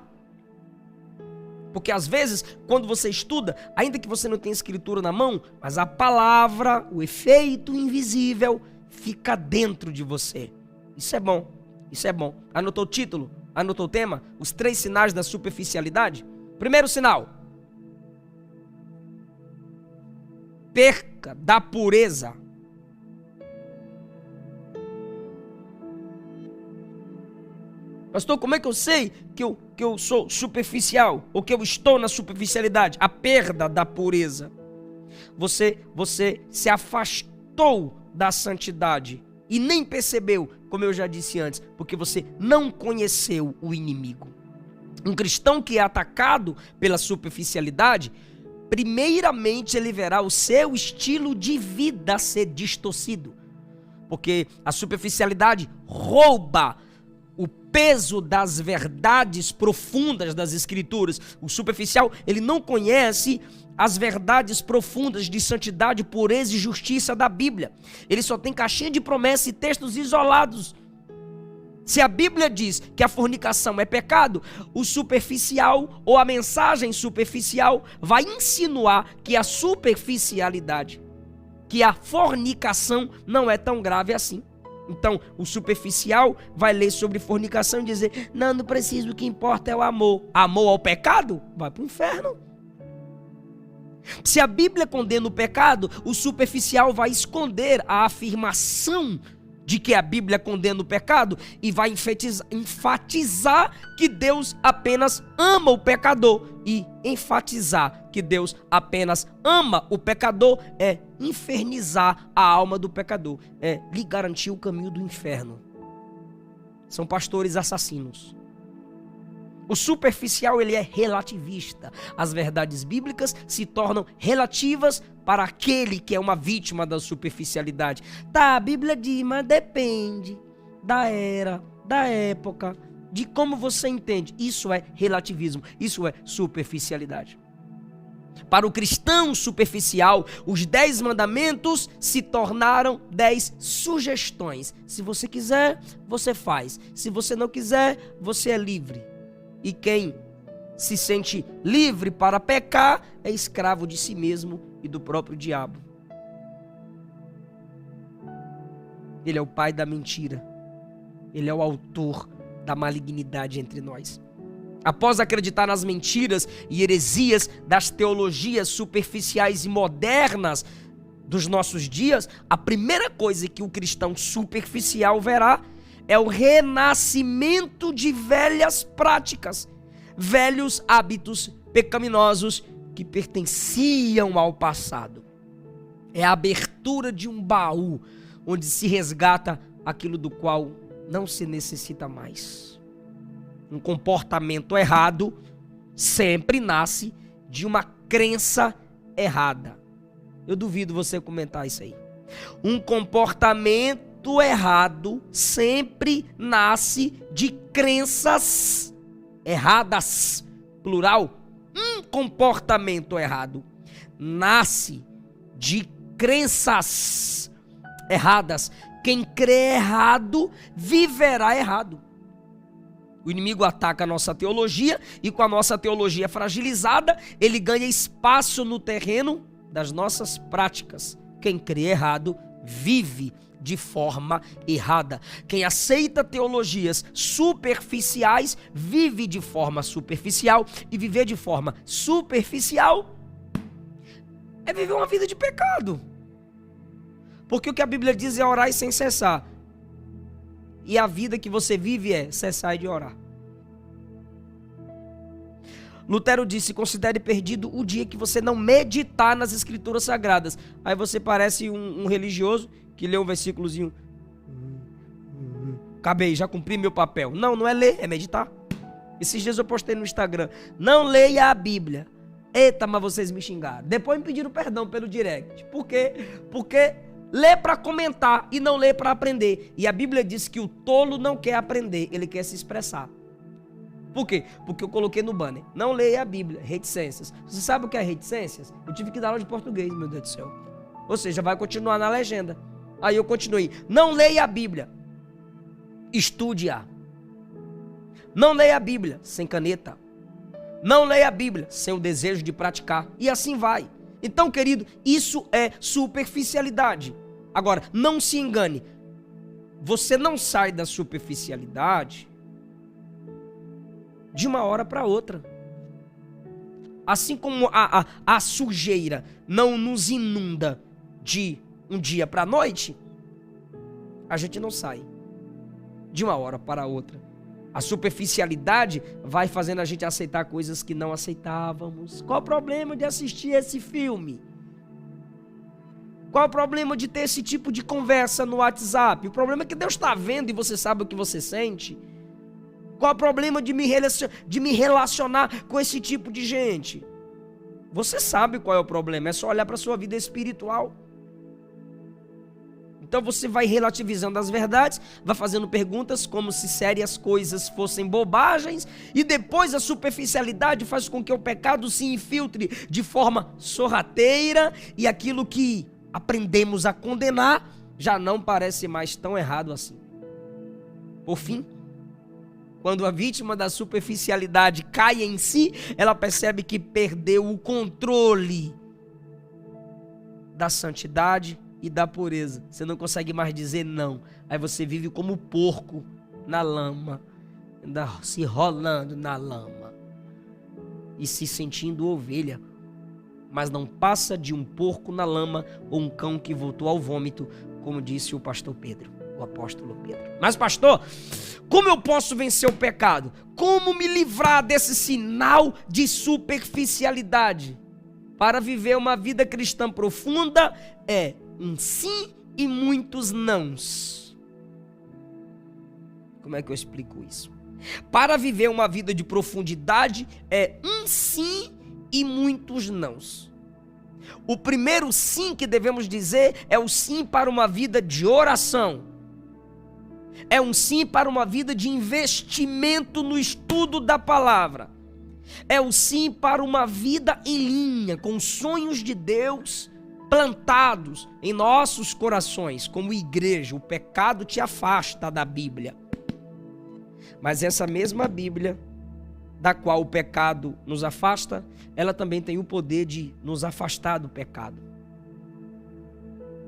Porque às vezes, quando você estuda, ainda que você não tenha escritura na mão, mas a palavra, o efeito invisível, fica dentro de você. Isso é bom, isso é bom. Anotou o título? Anotou o tema? Os 3 sinais da superficialidade? Primeiro sinal: perca da pureza. Pastor, como é que eu sei que eu sou superficial? Ou que eu estou na superficialidade? A perda da pureza. Você se afastou da santidade e nem percebeu, como eu já disse antes, porque você não conheceu o inimigo. Um cristão que é atacado pela superficialidade, primeiramente ele verá o seu estilo de vida ser distorcido. Porque a superficialidade rouba o peso das verdades profundas das Escrituras. O superficial, ele não conhece as verdades profundas de santidade, pureza e justiça da Bíblia. Ele só tem caixinha de promessa e textos isolados. Se a Bíblia diz que a fornicação é pecado, o superficial ou a mensagem superficial vai insinuar que a superficialidade, que a fornicação não é tão grave assim. Então, o superficial vai ler sobre fornicação e dizer: não preciso, o que importa é o amor. Amor ao pecado? Vai para o inferno. Se a Bíblia condena o pecado, o superficial vai esconder a afirmação de que a Bíblia condena o pecado e vai enfatizar que Deus apenas ama o pecador. E enfatizar que Deus apenas ama o pecador é infernizar a alma do pecador, é lhe garantir o caminho do inferno. São pastores assassinos. O superficial, ele é relativista. As verdades bíblicas se tornam relativas para aquele que é uma vítima da superficialidade. Tá, a Bíblia diz, mas depende da era, da época, de como você entende. Isso é relativismo, isso é superficialidade. Para o cristão superficial, os 10 mandamentos se tornaram 10 sugestões. Se você quiser, você faz. Se você não quiser, você é livre. E quem se sente livre para pecar é escravo de si mesmo e do próprio diabo. Ele é o pai da mentira. Ele é o autor da malignidade entre nós. Após acreditar nas mentiras e heresias das teologias superficiais e modernas, dos nossos dias, a primeira coisa que o cristão superficial verá é o renascimento de velhas práticas, velhos hábitos pecaminosos que pertenciam ao passado. É a abertura de um baú onde se resgata aquilo do qual não se necessita mais. Um comportamento errado sempre nasce de uma crença errada. Eu duvido você comentar isso aí. Um comportamento errado sempre nasce de crenças erradas. Plural. Um comportamento errado nasce de crenças erradas. Quem crê errado viverá errado. O inimigo ataca a nossa teologia e com a nossa teologia fragilizada, ele ganha espaço no terreno das nossas práticas. Quem crê errado vive de forma errada. Quem aceita teologias superficiais vive de forma superficial, e viver de forma superficial é viver uma vida de pecado. Porque o que a Bíblia diz é orar sem cessar. E a vida que você vive é cessar de orar. Lutero disse: considere perdido o dia que você não meditar nas escrituras sagradas. Aí você parece um religioso que lê um versículozinho. Acabei, já cumpri meu papel. Não, não é ler, é meditar. Esses dias eu postei no Instagram: não leia a Bíblia. Eita, mas vocês me xingaram. Depois me pediram perdão pelo direct. Por quê? Porque lê para comentar e não lê para aprender. E a Bíblia diz que o tolo não quer aprender, ele quer se expressar. Por quê? Porque eu coloquei no banner: não leia a Bíblia, reticências. Você sabe o que é reticências? Eu tive que dar aula de português, meu Deus do céu. Ou seja, vai continuar na legenda. Aí eu continuei: não leia a Bíblia, estude-a. Não leia a Bíblia sem caneta. Não leia a Bíblia sem o desejo de praticar. E assim vai. Então, querido, isso é superficialidade. Agora, não se engane. Você não sai da superficialidade de uma hora para outra. Assim como a sujeira não nos inunda de um dia para a noite, a gente não sai de uma hora para outra. A superficialidade vai fazendo a gente aceitar coisas que não aceitávamos. Qual o problema de assistir esse filme? Qual o problema de ter esse tipo de conversa no WhatsApp? O problema é que Deus está vendo e você sabe o que você sente. Qual o problema de me relacionar com esse tipo de gente? Você sabe qual é o problema, é só olhar para a sua vida espiritual. Então você vai relativizando as verdades, vai fazendo perguntas como se sérias coisas fossem bobagens, e depois a superficialidade faz com que o pecado se infiltre de forma sorrateira, e aquilo que aprendemos a condenar já não parece mais tão errado assim. Por fim, quando a vítima da superficialidade cai em si, ela percebe que perdeu o controle da santidade e da pureza. Você não consegue mais dizer não. Aí você vive como porco na lama, se rolando na lama e se sentindo ovelha, mas não passa de um porco na lama ou um cão que voltou ao vômito, como disse o pastor Pedro, o apóstolo Pedro. Mas pastor, como eu posso vencer o pecado? Como me livrar desse sinal de superficialidade? Para viver uma vida cristã profunda é um sim e muitos nãos. Como é que eu explico isso? Para viver uma vida de profundidade é um sim e muitos nãos. O primeiro sim que devemos dizer é o sim para uma vida de oração. É um sim para uma vida de investimento no estudo da palavra. É o sim para uma vida em linha com os sonhos de Deus plantados em nossos corações. Como igreja, o pecado te afasta da Bíblia. Mas essa mesma Bíblia, da qual o pecado nos afasta, ela também tem o poder de nos afastar do pecado.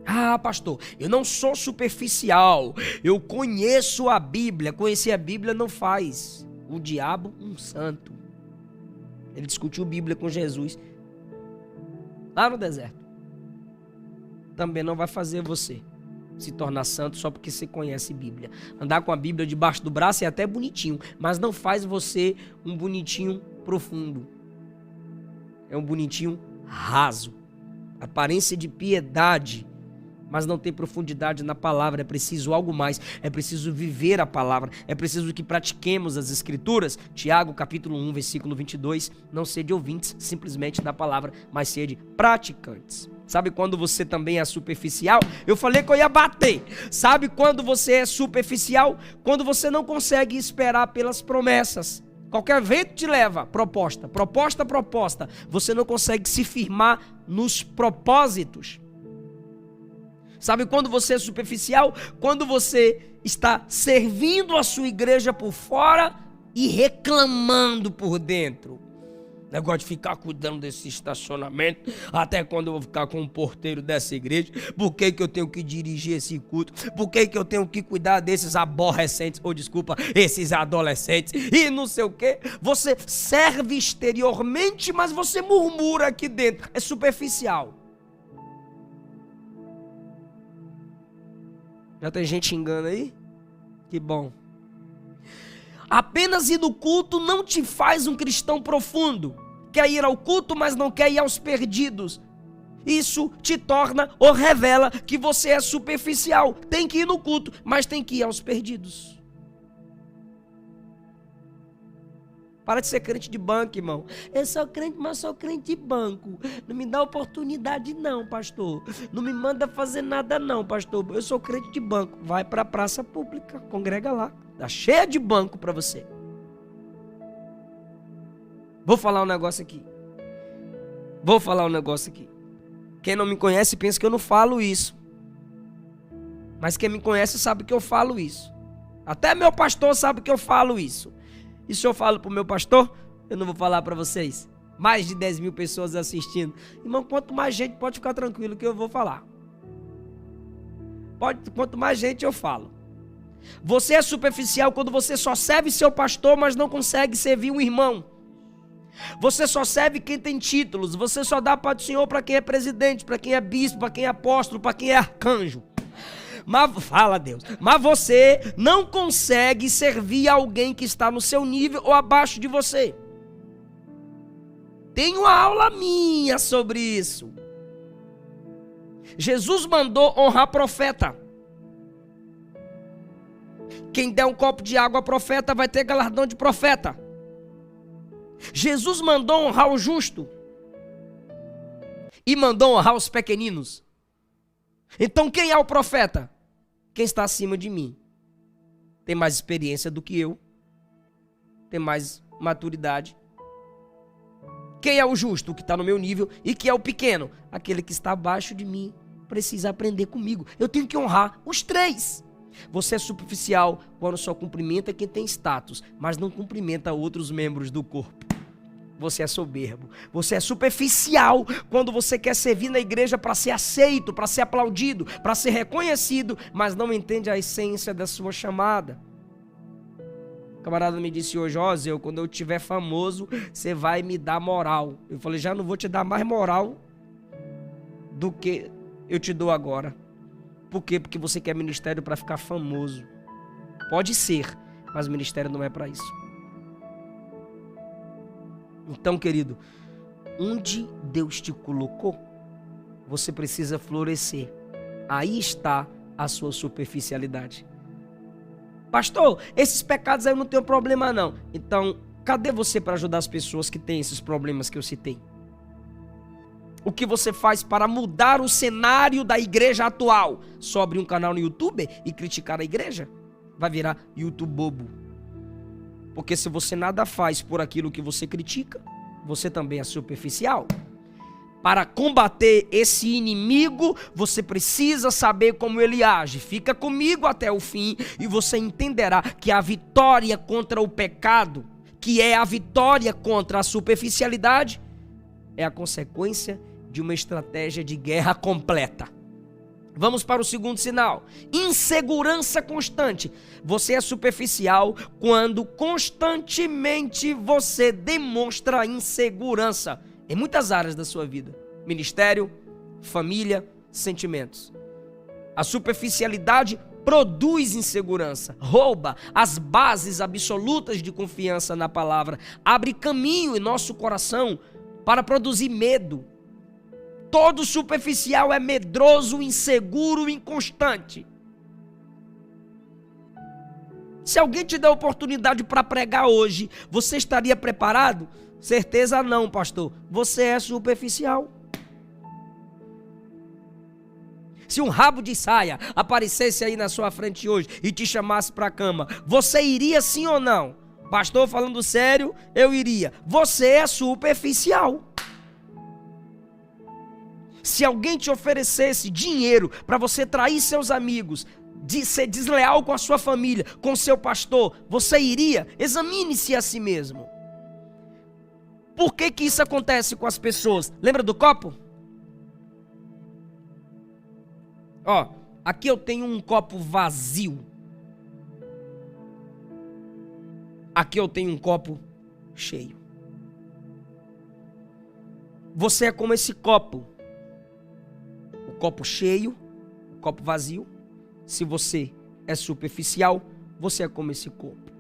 Ah, pastor, eu não sou superficial, eu conheço a Bíblia. Conhecer a Bíblia não faz o diabo um santo. Ele discutiu Bíblia com Jesus lá no deserto. também não vai fazer você se tornar santo só porque você conhece Bíblia. Andar com a Bíblia debaixo do braço é até bonitinho, mas não faz você um bonitinho profundo. É um bonitinho raso. Aparência de piedade, mas não tem profundidade na palavra. É preciso algo mais. É preciso viver a palavra. É preciso que pratiquemos as escrituras. Tiago capítulo 1, versículo 22. Não sede ouvintes simplesmente da palavra, mas sede praticantes. Sabe quando você também é superficial? Eu falei que eu ia bater. Sabe quando você é superficial? Quando você não consegue esperar pelas promessas. Qualquer vento te leva, proposta. Você não consegue se firmar nos propósitos. Sabe quando você é superficial? Quando você está servindo a sua igreja por fora e reclamando por dentro. Negócio de ficar cuidando desse estacionamento, até quando eu vou ficar com o porteiro dessa igreja, por que que eu tenho que dirigir esse culto, por que que eu tenho que cuidar desses aborrecentes, esses adolescentes, e não sei o que. Você serve exteriormente, mas você murmura aqui dentro, é superficial. Já tem gente xingando aí? Que bom. Apenas ir no culto não te faz um cristão profundo. Quer ir ao culto, mas não quer ir aos perdidos. Isso te torna ou revela que você é superficial. Tem que ir no culto, mas tem que ir aos perdidos. Para de ser crente de banco, irmão. Eu sou crente, mas sou crente de banco. Não me dá oportunidade não, pastor. Não me manda fazer nada não, pastor. Eu sou crente de banco. Vai para a praça pública, congrega lá. Tá cheia de banco para você. Vou falar um negócio aqui. Quem não me conhece pensa que eu não falo isso. Mas quem me conhece sabe que eu falo isso. Até meu pastor sabe que eu falo isso. E se eu falo pro meu pastor, eu não vou falar para vocês. Mais de 10 mil pessoas assistindo. Irmão, quanto mais gente, pode ficar tranquilo que eu vou falar. Quanto mais gente eu falo. Você é superficial quando você só serve seu pastor, mas não consegue servir um irmão. Você só serve quem tem títulos. Você só dá para o Senhor para quem é presidente, para quem é bispo, para quem é apóstolo, para quem é arcanjo. Mas fala Deus. Mas você não consegue servir alguém que está no seu nível ou abaixo de você. Tem uma aula minha sobre isso. Jesus mandou honrar profeta. Quem der um copo de água a profeta vai ter galardão de profeta. Jesus mandou honrar o justo e mandou honrar os pequeninos. Então quem é o profeta? Quem está acima de mim. Tem mais experiência do que eu. Tem mais maturidade. Quem é o justo? O que está no meu nível. E quem é o pequeno? Aquele que está abaixo de mim. Precisa aprender comigo. Eu tenho que honrar os três. Você é superficial quando só cumprimenta quem tem status, mas não cumprimenta outros membros do corpo. Você é soberbo. Você é superficial quando você quer servir na igreja para ser aceito, para ser aplaudido, para ser reconhecido, mas não entende a essência da sua chamada. O camarada me disse hoje: Zé, quando eu tiver famoso, você vai me dar moral. Eu falei: já não vou te dar mais moral do que eu te dou agora. Por quê? Porque você quer ministério para ficar famoso. Pode ser, mas o ministério não é para isso. Então, querido, onde Deus te colocou, você precisa florescer. Aí está a sua superficialidade. Pastor, esses pecados aí eu não tenho problema não. Então, cadê você para ajudar as pessoas que têm esses problemas que eu citei? O que você faz para mudar o cenário da igreja atual? Só abrir um canal no YouTube e criticar a igreja? Vai virar YouTube bobo. Porque se você nada faz por aquilo que você critica, você também é superficial. Para combater esse inimigo, você precisa saber como ele age. Fica comigo até o fim e você entenderá que a vitória contra o pecado, que é a vitória contra a superficialidade, é a consequência de uma estratégia de guerra completa. Vamos para o segundo sinal. Insegurança constante. Você é superficial quando constantemente você demonstra insegurança em muitas áreas da sua vida. Ministério, família, sentimentos. A superficialidade produz insegurança, rouba as bases absolutas de confiança na palavra, abre caminho em nosso coração para produzir medo. Todo superficial é medroso, inseguro, inconstante. Se alguém te der oportunidade para pregar hoje, você estaria preparado? Certeza não, pastor. Você é superficial. Se um rabo de saia aparecesse aí na sua frente hoje e te chamasse para a cama, você iria sim ou não? Pastor, falando sério, eu iria. Você é superficial. Se alguém te oferecesse dinheiro para você trair seus amigos, de ser desleal com a sua família, com seu pastor, você iria? Examine-se a si mesmo. Por que que isso acontece com as pessoas? Lembra do copo? Ó, aqui eu tenho um copo vazio. Aqui eu tenho um copo cheio. Você é como esse copo. O copo cheio, o copo vazio. Se você é superficial, você é como esse copo.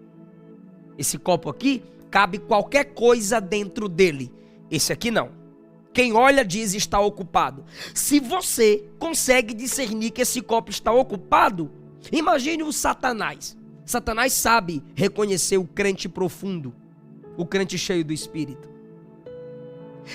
Esse copo aqui, cabe qualquer coisa dentro dele. Esse aqui não. Quem olha diz está ocupado. Se você consegue discernir que esse copo está ocupado, imagine o Satanás. Satanás sabe reconhecer o crente profundo, o crente cheio do Espírito.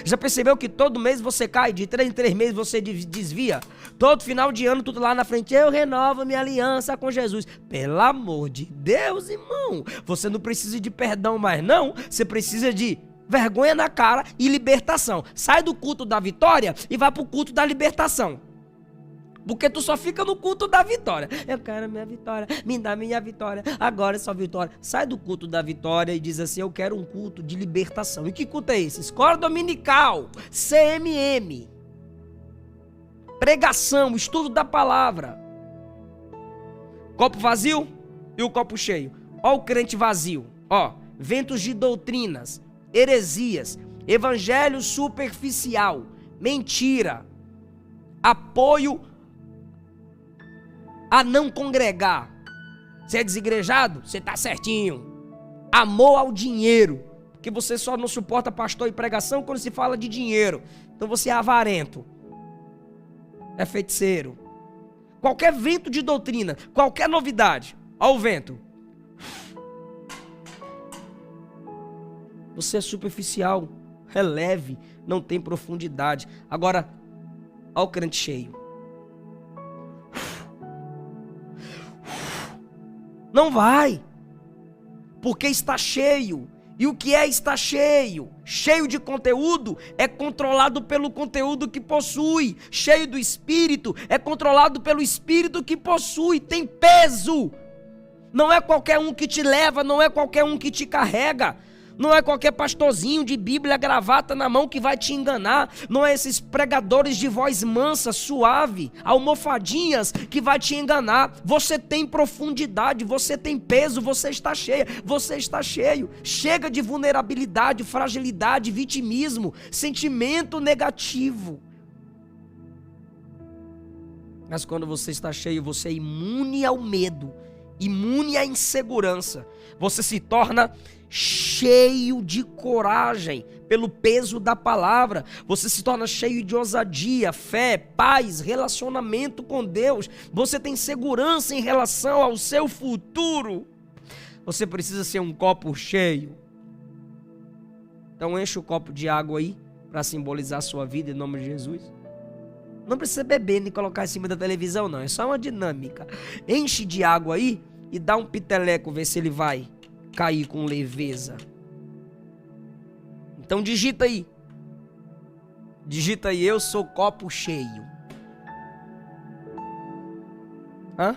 Já percebeu que todo mês você cai, de 3 em 3 meses você desvia? Todo final de ano, tudo lá na frente, eu renovo minha aliança com Jesus. Pelo amor de Deus, irmão, você não precisa de perdão mais não, você precisa de vergonha na cara e libertação. Sai do culto da vitória e vai pro culto da libertação. Porque tu só fica no culto da vitória. Eu quero minha vitória, me dá minha vitória, agora é só vitória. Sai do culto da vitória e diz assim, eu quero um culto de libertação. E que culto é esse? Escola dominical, CMM, pregação, estudo da palavra. Copo vazio e o copo cheio. Ó o crente vazio, ó, ventos de doutrinas, heresias, evangelho superficial, mentira, apoio a não congregar. Você é desigrejado? Você tá certinho. Amor ao dinheiro, porque você só não suporta pastor e pregação quando se fala de dinheiro. Então você é avarento, é feiticeiro. Qualquer vento de doutrina, qualquer novidade, ó o vento. Você é superficial, é leve, não tem profundidade. Agora, ó o crente cheio. Não vai, porque está cheio. E o que é estar cheio? Cheio de conteúdo é controlado pelo conteúdo que possui. Cheio do Espírito é controlado pelo Espírito que possui. Tem peso. Não é qualquer um que te leva, não é qualquer um que te carrega. Não é qualquer pastorzinho de Bíblia, gravata na mão que vai te enganar. Não é esses pregadores de voz mansa, suave, almofadinhas que vai te enganar. Você tem profundidade, você tem peso, você está cheia, você está cheio. Chega de vulnerabilidade, fragilidade, vitimismo, sentimento negativo. Mas quando você está cheio, você é imune ao medo, imune à insegurança. Você se torna cheio de coragem pelo peso da palavra. Você se torna cheio de ousadia, fé, paz, relacionamento com Deus. Você tem segurança em relação ao seu futuro. Você precisa ser um copo cheio. Então enche o copo de água aí para simbolizar a sua vida em nome de Jesus. Não precisa beber nem colocar em cima da televisão não, é só uma dinâmica. Enche de água aí e dá um piteleco, ver se ele vai cair com leveza. Então digita aí. Digita aí, eu sou copo cheio. Hã?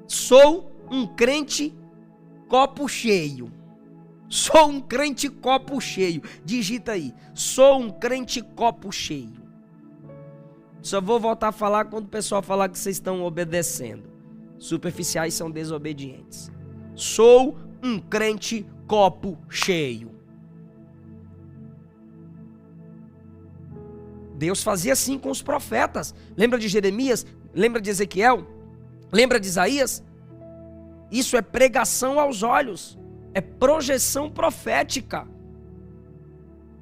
Sou um crente copo cheio. Sou um crente copo cheio. Digita aí. Sou um crente copo cheio. Só vou voltar a falar quando o pessoal falar que vocês estão obedecendo. Superficiais são desobedientes. Sou um crente copo cheio. Deus fazia assim com os profetas. Lembra de Jeremias? Lembra de Ezequiel? Lembra de Isaías? Isso é pregação aos olhos. É projeção profética.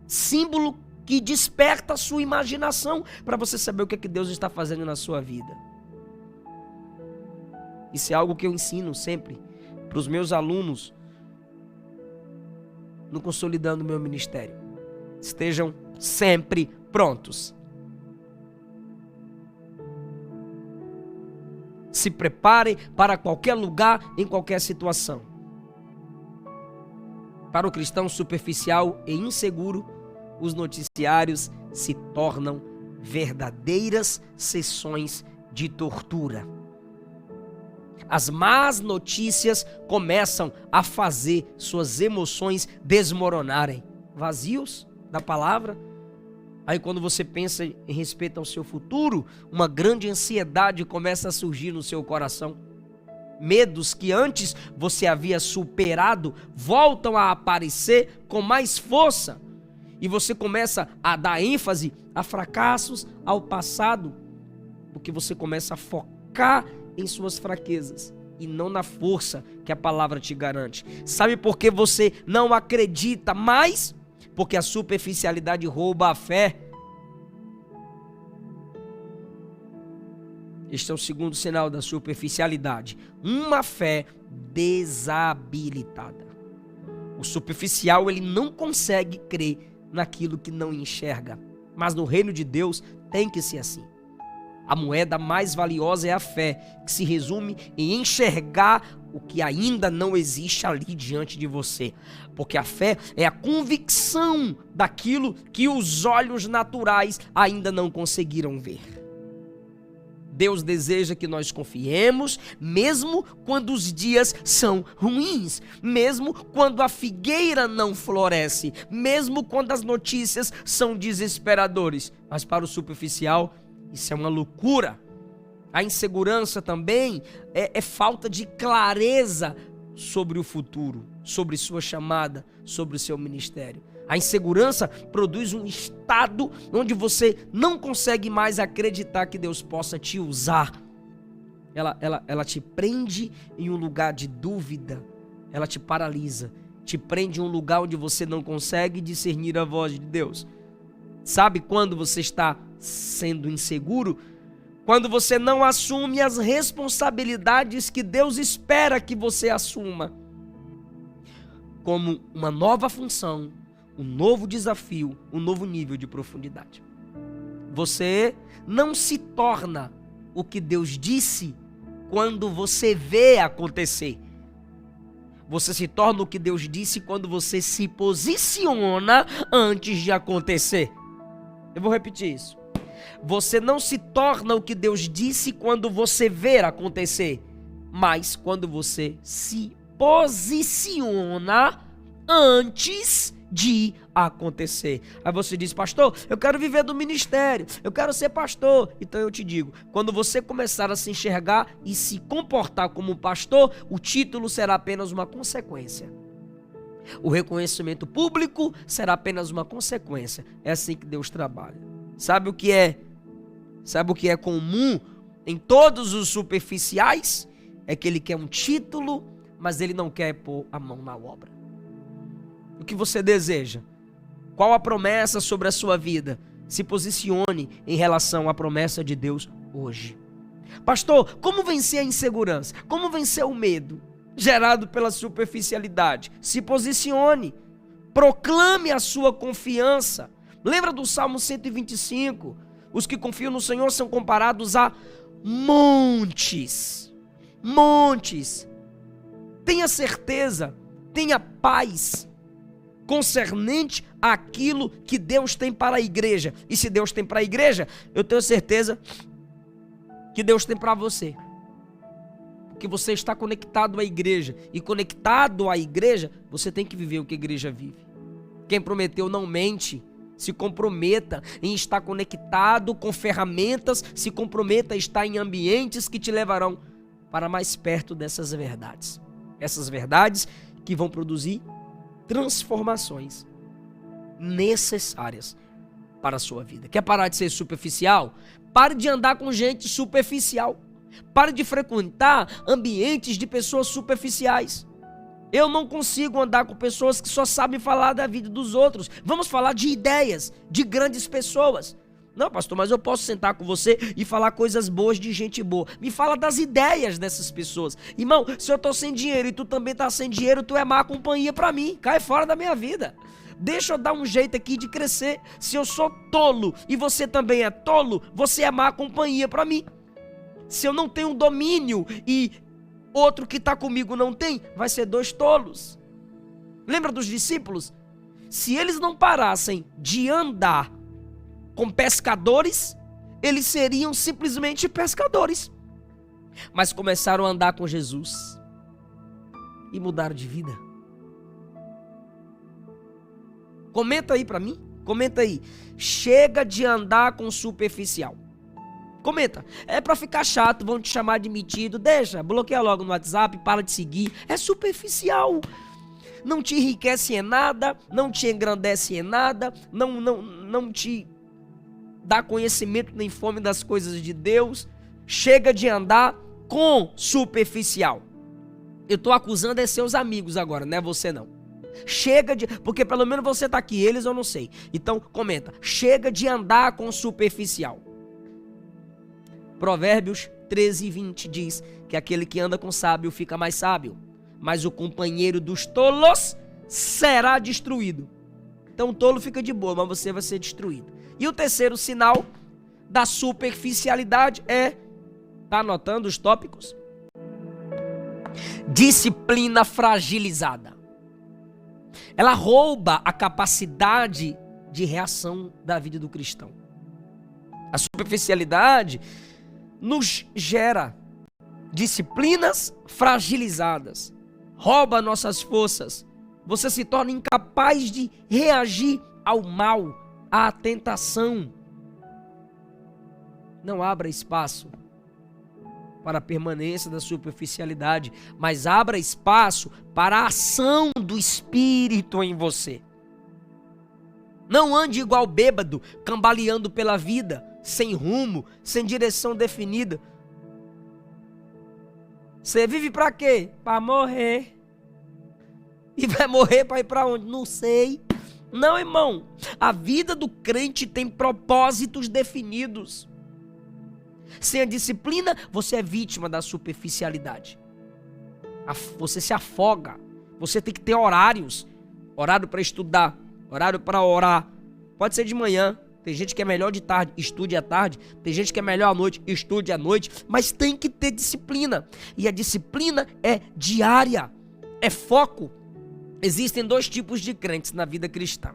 Símbolo que desperta a sua imaginação para você saber o que é que Deus está fazendo na sua vida. Isso é algo que eu ensino sempre para os meus alunos no Consolidando Meu Ministério. Estejam sempre prontos. Se preparem para qualquer lugar, em qualquer situação. Para o cristão superficial e inseguro, os noticiários se tornam verdadeiras sessões de tortura. As más notícias começam a fazer suas emoções desmoronarem. Vazios da palavra. Aí quando você pensa em respeito ao seu futuro, uma grande ansiedade começa a surgir no seu coração. Medos que antes você havia superado voltam a aparecer com mais força. E você começa a dar ênfase a fracassos, ao passado, porque você começa a focar em suas fraquezas e não na força que a palavra te garante. Sabe por que você não acredita mais? Porque a superficialidade rouba a fé. Este é o segundo sinal da superficialidade. Uma fé desabilitada. O superficial, ele não consegue crer naquilo que não enxerga. Mas no reino de Deus tem que ser assim. A moeda mais valiosa é a fé, que se resume em enxergar o que ainda não existe ali diante de você. Porque a fé é a convicção daquilo que os olhos naturais ainda não conseguiram ver. Deus deseja que nós confiemos, mesmo quando os dias são ruins, mesmo quando a figueira não floresce, mesmo quando as notícias são desesperadoras. Mas para o superficial, isso é uma loucura. A insegurança também é falta de clareza sobre o futuro, sobre sua chamada, sobre o seu ministério. A insegurança produz um estado onde você não consegue mais acreditar que Deus possa te usar. Ela te prende em um lugar de dúvida, ela te paralisa, te prende em um lugar onde você não consegue discernir a voz de Deus. Sabe quando você está sendo inseguro? Quando você não assume as responsabilidades que Deus espera que você assuma, como uma nova função, um novo desafio, um novo nível de profundidade. Você não se torna o que Deus disse quando você vê acontecer. Você se torna o que Deus disse quando você se posiciona antes de acontecer. Eu vou repetir isso. Você não se torna o que Deus disse quando você vê acontecer, mas quando você se posiciona antes de acontecer. Aí você diz: pastor, eu quero viver do ministério, eu quero ser pastor. Então eu te digo, quando você começar a se enxergar e se comportar como pastor, o título será apenas uma consequência. O reconhecimento público será apenas uma consequência. É assim que Deus trabalha. Sabe o que é comum em todos os superficiais? É que ele quer um título, mas ele não quer pôr a mão na obra. O que você deseja? Qual a promessa sobre a sua vida? Se posicione em relação à promessa de Deus hoje. Pastor, como vencer a insegurança? Como vencer o medo gerado pela superficialidade? Se posicione. Proclame a sua confiança. Lembra do Salmo 125? Os que confiam no Senhor são comparados a montes. Montes. Tenha certeza, tenha paz concernente àquilo que Deus tem para a igreja. E se Deus tem para a igreja, eu tenho certeza que Deus tem para você. Porque você está conectado à igreja. E conectado à igreja, você tem que viver o que a igreja vive. Quem prometeu não mente. Se comprometa em estar conectado com ferramentas, se comprometa a estar em ambientes que te levarão para mais perto dessas verdades. Essas verdades que vão produzir transformações necessárias para a sua vida. Quer parar de ser superficial? Pare de andar com gente superficial. Pare de frequentar ambientes de pessoas superficiais. Eu não consigo andar com pessoas que só sabem falar da vida dos outros. Vamos falar de ideias, de grandes pessoas. Não, pastor, mas eu posso sentar com você e falar coisas boas de gente boa. Me fala das ideias dessas pessoas. Irmão, se eu tô sem dinheiro e tu também tá sem dinheiro, tu é má companhia pra mim. Cai fora da minha vida. Deixa eu dar um jeito aqui de crescer. Se eu sou tolo e você também é tolo, você é má companhia pra mim. Se eu não tenho domínio e outro que está comigo não tem, vai ser dois tolos. Lembra dos discípulos? Se eles não parassem de andar com pescadores, eles seriam simplesmente pescadores. Mas começaram a andar com Jesus e mudaram de vida. Comenta aí para mim, comenta aí. Chega de andar com superficial. Comenta. É pra ficar chato, vão te chamar de metido. Deixa, bloqueia logo no WhatsApp, para de seguir. É superficial. Não te enriquece em nada, não te engrandece em nada, não te dá conhecimento nem fome das coisas de Deus. Chega de andar com superficial. Eu tô acusando é seus amigos agora, não é você não. Chega de... Porque pelo menos você tá aqui, eles eu não sei. Então comenta. Chega de andar com superficial. Provérbios 13:20 diz que aquele que anda com sábio fica mais sábio, mas o companheiro dos tolos será destruído. Então o tolo fica de boa, mas você vai ser destruído. E o terceiro sinal da superficialidade é... Tá anotando os tópicos? Disciplina fragilizada. Ela rouba a capacidade de reação da vida do cristão. A superficialidade nos gera disciplinas fragilizadas, rouba nossas forças. Você se torna incapaz de reagir ao mal, à tentação. Não abra espaço para a permanência da superficialidade, mas abra espaço para a ação do Espírito em você. Não ande igual bêbado, cambaleando pela vida, sem rumo, sem direção definida. Você vive para quê? Para morrer. E vai morrer para ir para onde? Não sei. Não, irmão. A vida do crente tem propósitos definidos. Sem a disciplina, você é vítima da superficialidade. Você se afoga. Você tem que ter horários. Horário para estudar, horário para orar. Pode ser de manhã. Tem gente que é melhor de tarde, estude à tarde. Tem gente que é melhor à noite, estude à noite. Mas tem que ter disciplina. E a disciplina é diária. É foco. Existem dois tipos de crentes na vida cristã.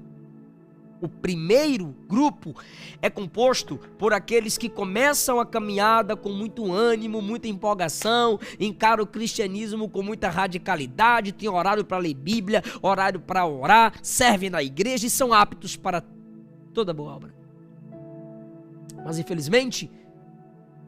O primeiro grupo é composto por aqueles que começam a caminhada com muito ânimo, muita empolgação, encaram o cristianismo com muita radicalidade, tem horário para ler Bíblia, horário para orar, servem na igreja e são aptos para toda boa obra. Mas infelizmente,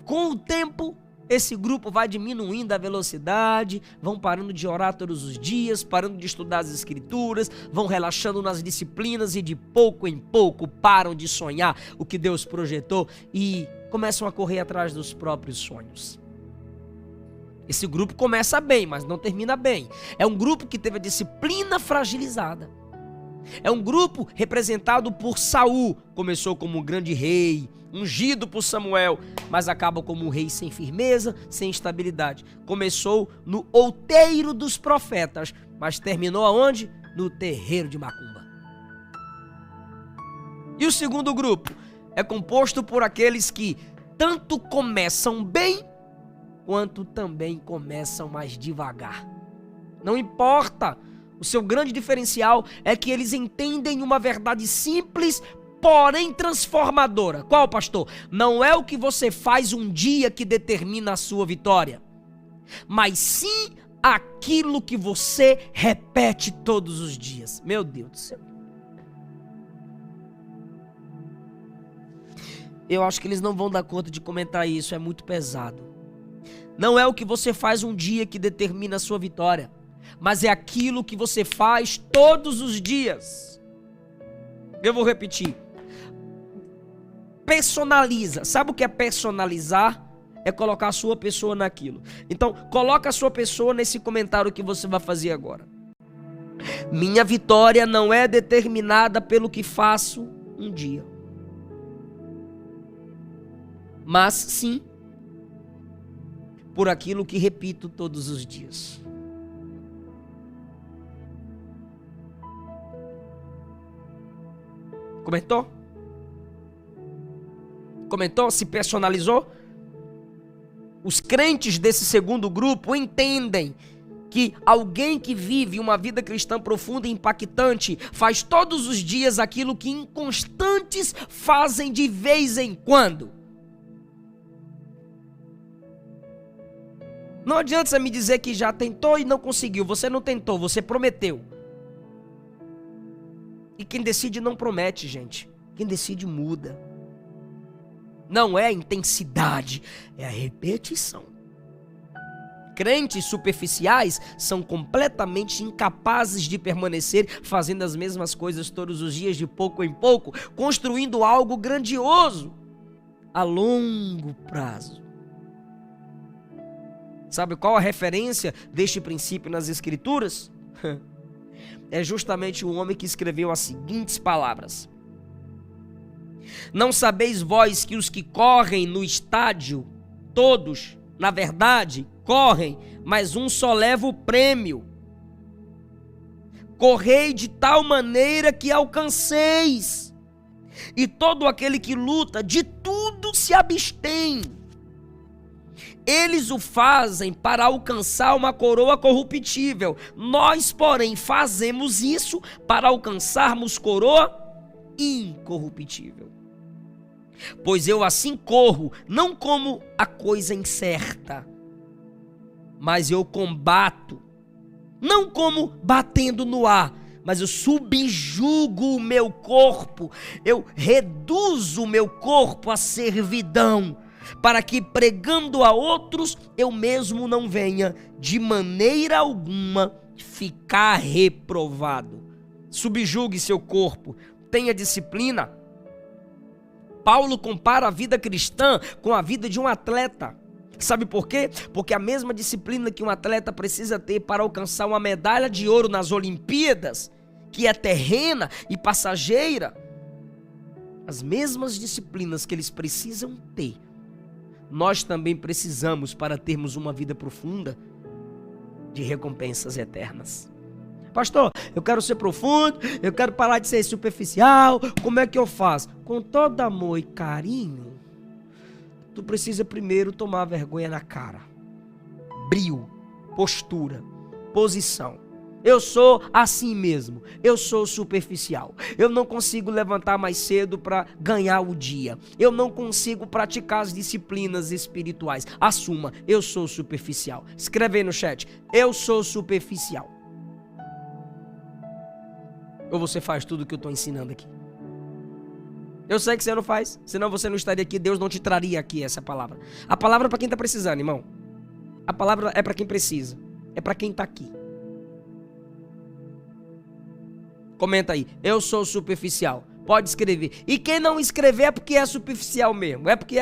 com o tempo, esse grupo vai diminuindo a velocidade, vão parando de orar todos os dias, parando de estudar as escrituras, vão relaxando nas disciplinas e de pouco em pouco param de sonhar o que Deus projetou e começam a correr atrás dos próprios sonhos. Esse grupo começa bem, mas não termina bem. É um grupo que teve a disciplina fragilizada. É um grupo representado por Saul, começou como um grande rei, ungido por Samuel, mas acaba como um rei sem firmeza, sem estabilidade. Começou no outeiro dos profetas, mas terminou aonde? No terreiro de macumba. E o segundo grupo é composto por aqueles que tanto começam bem, quanto também começam mais devagar. Não importa. O seu grande diferencial é que eles entendem uma verdade simples, porém transformadora. Qual, pastor? Não é o que você faz um dia que determina a sua vitória, mas sim aquilo que você repete todos os dias. Meu Deus do céu. Eu acho que eles não vão dar conta de comentar isso, é muito pesado. Não é o que você faz um dia que determina a sua vitória, mas é aquilo que você faz todos os dias. Eu vou repetir. personaliza. Sabe o que é personalizar? É colocar a sua pessoa naquilo. Então, coloca a sua pessoa nesse comentário que você vai fazer agora. Minha vitória não é determinada pelo que faço um dia, mas sim por aquilo que repito todos os dias. Comentou? Comentou? Se personalizou? Os crentes desse segundo grupo entendem que alguém que vive uma vida cristã profunda e impactante faz todos os dias aquilo que inconstantes fazem de vez em quando. Não adianta você me dizer que já tentou e não conseguiu. Você não tentou, você prometeu. E quem decide não promete, gente. Quem decide muda. Não é a intensidade, é a repetição. Crentes superficiais são completamente incapazes de permanecer fazendo as mesmas coisas todos os dias, de pouco em pouco, construindo algo grandioso a longo prazo. Sabe qual a referência deste princípio nas Escrituras? É justamente o homem que escreveu as seguintes palavras: não sabeis vós que os que correm no estádio, todos, na verdade, correm, mas um só leva o prêmio. Correi de tal maneira que alcanceis. E todo aquele que luta, de tudo se abstém. Eles o fazem para alcançar uma coroa corruptível. Nós, porém, fazemos isso para alcançarmos coroa incorruptível. Pois eu assim corro, não como a coisa incerta, mas eu combato, não como batendo no ar, mas eu subjugo o meu corpo, eu reduzo o meu corpo à servidão, para que pregando a outros, eu mesmo não venha de maneira alguma ficar reprovado. Subjugue seu corpo, tenha disciplina. Paulo compara a vida cristã com a vida de um atleta. Sabe por quê? Porque a mesma disciplina que um atleta precisa ter para alcançar uma medalha de ouro nas Olimpíadas, que é terrena e passageira, as mesmas disciplinas que eles precisam ter, nós também precisamos para termos uma vida profunda de recompensas eternas. Pastor, eu quero ser profundo, eu quero parar de ser superficial, como é que eu faço? Com todo amor e carinho, tu precisa primeiro tomar vergonha na cara. Brio, postura, posição. Eu sou assim mesmo, eu sou superficial. Eu não consigo levantar mais cedo para ganhar o dia. Eu não consigo praticar as disciplinas espirituais. Assuma, eu sou superficial. Escreve aí no chat, eu sou superficial. Ou você faz tudo o que eu estou ensinando aqui? Eu sei que você não faz, senão você não estaria aqui, Deus não te traria aqui essa palavra. A palavra é para quem está precisando, irmão. A palavra é para quem precisa, é para quem está aqui. Comenta aí, eu sou superficial. Pode escrever. E quem não escrever é porque é superficial mesmo. É porque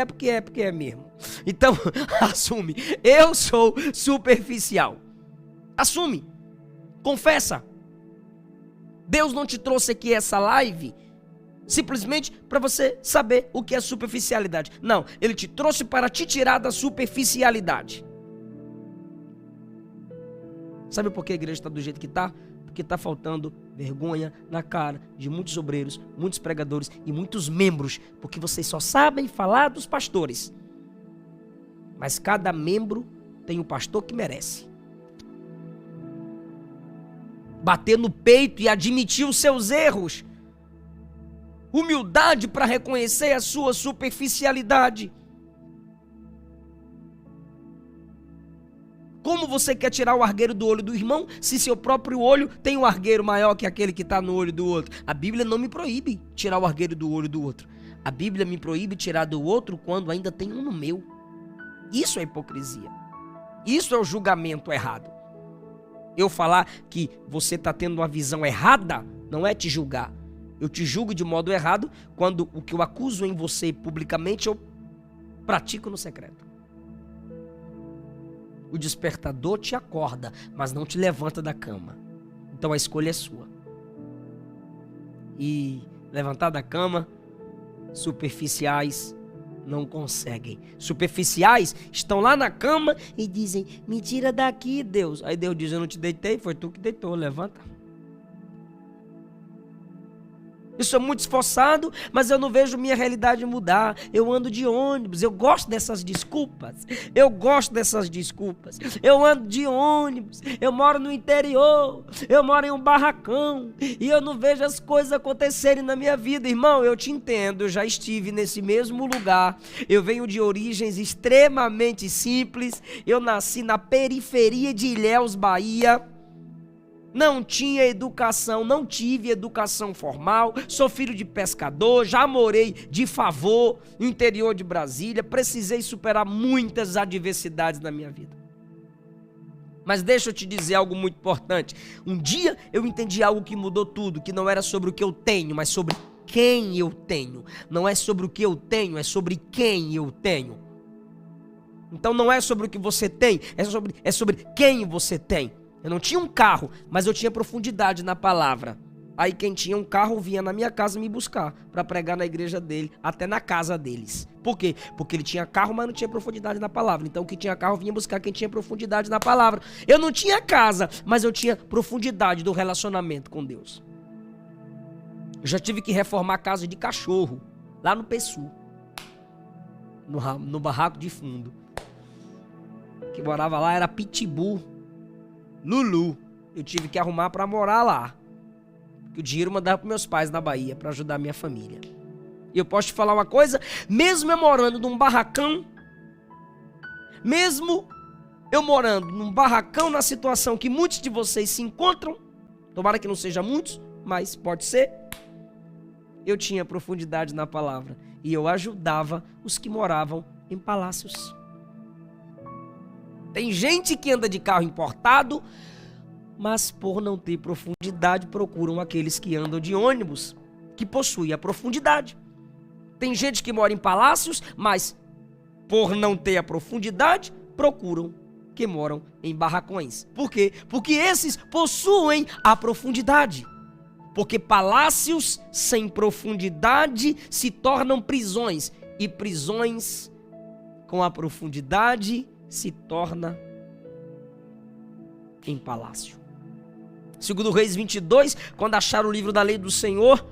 é mesmo. Então, assume. Eu sou superficial. Assume. Confessa. Deus não te trouxe aqui essa live simplesmente para você saber o que é superficialidade. Não, Ele te trouxe para te tirar da superficialidade. Sabe por que a igreja está do jeito que está? Porque está faltando vergonha na cara de muitos obreiros, muitos pregadores e muitos membros, porque vocês só sabem falar dos pastores. Mas cada membro tem o pastor que merece. Bater no peito e admitir os seus erros. Humildade para reconhecer a sua superficialidade. Como você quer tirar o argueiro do olho do irmão, se seu próprio olho tem um argueiro maior que aquele que está no olho do outro? A Bíblia não me proíbe tirar o argueiro do olho do outro. A Bíblia me proíbe tirar do outro quando ainda tem um no meu. Isso é hipocrisia. Isso é o julgamento errado. Eu falar que você está tendo uma visão errada, não é te julgar. Eu te julgo de modo errado quando o que eu acuso em você publicamente eu pratico no secreto. O despertador te acorda, mas não te levanta da cama. Então a escolha é sua. E levantar da cama, superficiais não conseguem. Superficiais estão lá na cama e dizem, me tira daqui, Deus. Aí Deus diz, eu não te deitei, foi tu que deitou, levanta. Eu sou muito esforçado, mas eu não vejo minha realidade mudar. Eu ando de ônibus, eu gosto dessas desculpas. Eu ando de ônibus, eu moro no interior, eu moro em um barracão e eu não vejo as coisas acontecerem na minha vida. Irmão, eu te entendo, eu já estive nesse mesmo lugar. Eu venho de origens extremamente simples. Eu nasci na periferia de Ilhéus, Bahia. Não tinha educação, não tive educação formal, sou filho de pescador, já morei de favor no interior de Brasília, precisei superar muitas adversidades na minha vida. Mas deixa eu te dizer algo muito importante. Um dia eu entendi algo que mudou tudo, que não era sobre o que eu tenho, mas sobre quem eu tenho. Não é sobre o que eu tenho, é sobre quem eu tenho. Então não é sobre o que você tem, é sobre quem você tem. Eu não tinha um carro, mas eu tinha profundidade na palavra. Aí quem tinha um carro vinha na minha casa me buscar para pregar na igreja dele, até na casa deles. Por quê? Porque ele tinha carro, mas não tinha profundidade na palavra. Então quem tinha carro vinha buscar quem tinha profundidade na palavra. Eu não tinha casa, mas eu tinha profundidade do relacionamento com Deus. Eu já tive que reformar a casa de cachorro, lá no Pessu, no barraco de fundo. Quem morava lá era Pitbull, Lulu. Eu tive que arrumar para morar lá. Que o dinheiro eu mandava para meus pais na Bahia para ajudar a minha família. E eu posso te falar uma coisa, mesmo eu morando num barracão, na situação que muitos de vocês se encontram, tomara que não seja muitos, mas pode ser, eu tinha profundidade na palavra e eu ajudava os que moravam em palácios. Tem gente que anda de carro importado, mas por não ter profundidade procuram aqueles que andam de ônibus, que possuem a profundidade. Tem gente que mora em palácios, mas por não ter a profundidade procuram que moram em barracões. Por quê? Porque esses possuem a profundidade. Porque palácios sem profundidade se tornam prisões, e prisões com a profundidade se torna em palácio. Segundo Reis 22, quando acharam o livro da lei do Senhor,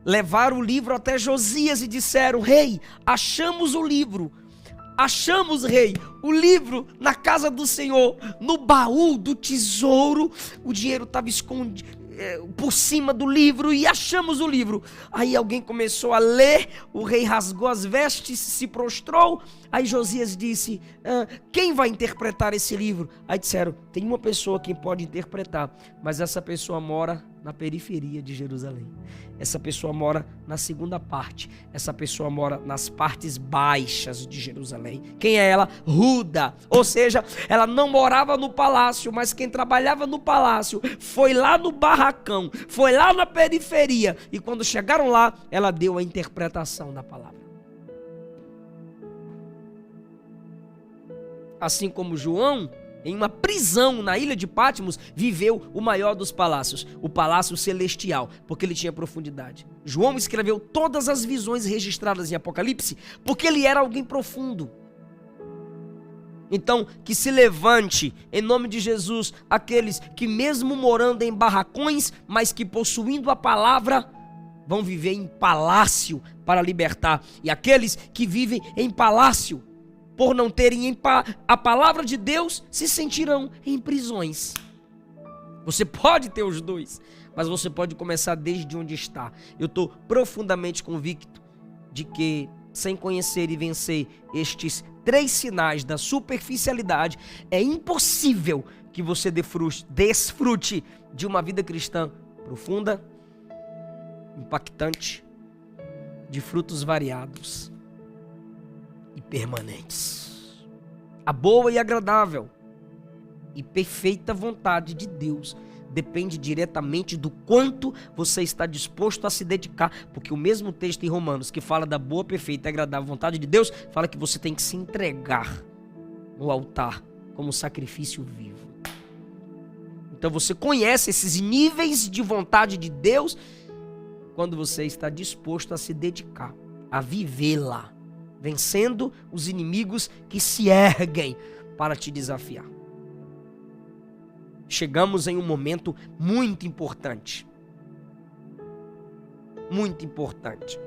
levaram o livro até Josias e disseram, rei, achamos o livro. Achamos, rei, o livro na casa do Senhor, no baú do tesouro. O dinheiro estava escondido por cima do livro e achamos o livro. Aí alguém começou a ler, o rei rasgou as vestes, se prostrou. Aí Josias disse, quem vai interpretar esse livro? Aí disseram, tem uma pessoa que pode interpretar, mas essa pessoa mora na periferia de Jerusalém. Essa pessoa mora na segunda parte. Essa pessoa mora nas partes baixas de Jerusalém. Quem é ela? Ruda. Ou seja, ela não morava no palácio, mas quem trabalhava no palácio foi lá no barracão, foi lá na periferia. E quando chegaram lá, ela deu a interpretação da palavra. Assim como João, em uma prisão na ilha de Patmos, viveu o maior dos palácios, o palácio celestial, porque ele tinha profundidade. João escreveu todas as visões registradas em Apocalipse, porque ele era alguém profundo. Então, que se levante, em nome de Jesus, aqueles que mesmo morando em barracões, mas que possuindo a palavra, vão viver em palácio para libertar. E aqueles que vivem em palácio, por não terem a palavra de Deus, se sentirão em prisões. Você pode ter os dois, mas você pode começar desde onde está. Eu estou profundamente convicto de que, sem conhecer e vencer estes 3 sinais da superficialidade, é impossível que você desfrute de uma vida cristã profunda, impactante, de frutos variados e permanentes. A boa e agradável e perfeita vontade de Deus depende diretamente do quanto você está disposto a se dedicar, porque o mesmo texto em Romanos que fala da boa, perfeita e agradável vontade de Deus, fala que você tem que se entregar no altar como sacrifício vivo. Então você conhece esses níveis de vontade de Deus quando você está disposto a se dedicar, a vivê-la, vencendo os inimigos que se erguem para te desafiar. Chegamos em um momento muito importante. Muito importante.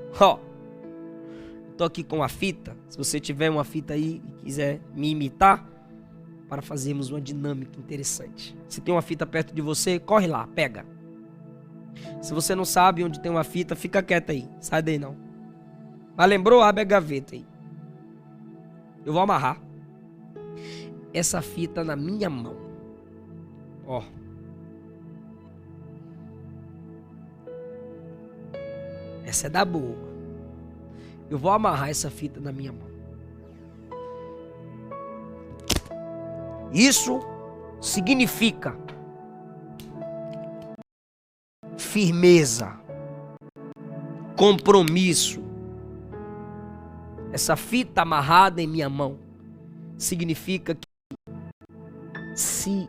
Estou aqui com a fita. Se você tiver uma fita aí e quiser me imitar, para fazermos uma dinâmica interessante. Se tem uma fita perto de você, corre lá, pega. Se você não sabe onde tem uma fita, fica quieto aí. Sai daí não. Mas lembrou? Abre a gaveta aí. Eu vou amarrar essa fita na minha mão. Ó. Essa é da boa. Eu vou amarrar essa fita na minha mão. Isso significa firmeza, compromisso. Essa fita amarrada em minha mão significa que se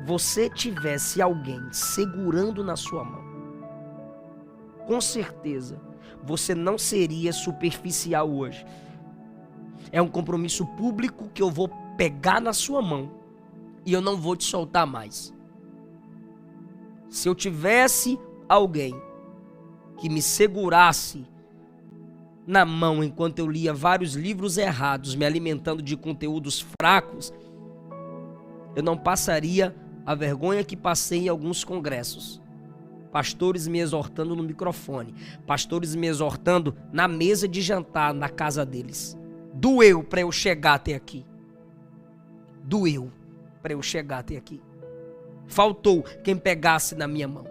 você tivesse alguém segurando na sua mão, com certeza você não seria superficial hoje. É um compromisso público que eu vou pegar na sua mão e eu não vou te soltar mais. Se eu tivesse alguém que me segurasse na mão enquanto eu lia vários livros errados, me alimentando de conteúdos fracos, eu não passaria a vergonha que passei em alguns congressos. Pastores me exortando no microfone, pastores me exortando na mesa de jantar na casa deles. Doeu para eu chegar até aqui. Doeu para eu chegar até aqui. Faltou quem pegasse na minha mão.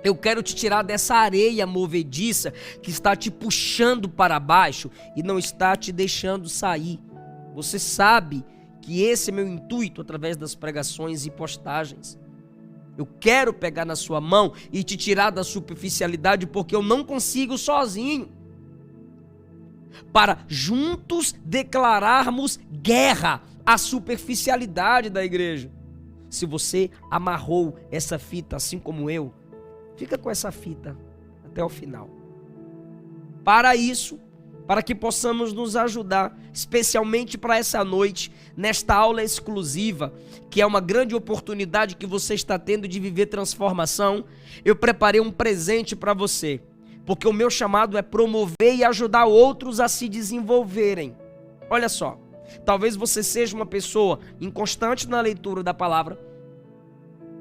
Eu quero te tirar dessa areia movediça que está te puxando para baixo e não está te deixando sair. Você sabe que esse é meu intuito através das pregações e postagens. Eu quero pegar na sua mão e te tirar da superficialidade porque eu não consigo sozinho. Para juntos declararmos guerra à superficialidade da igreja. Se você amarrou essa fita assim como eu, fica com essa fita até o final. Para isso, para que possamos nos ajudar, especialmente para essa noite, nesta aula exclusiva, que é uma grande oportunidade que você está tendo de viver transformação, eu preparei um presente para você, porque o meu chamado é promover e ajudar outros a se desenvolverem. Olha só, talvez você seja uma pessoa inconstante na leitura da palavra,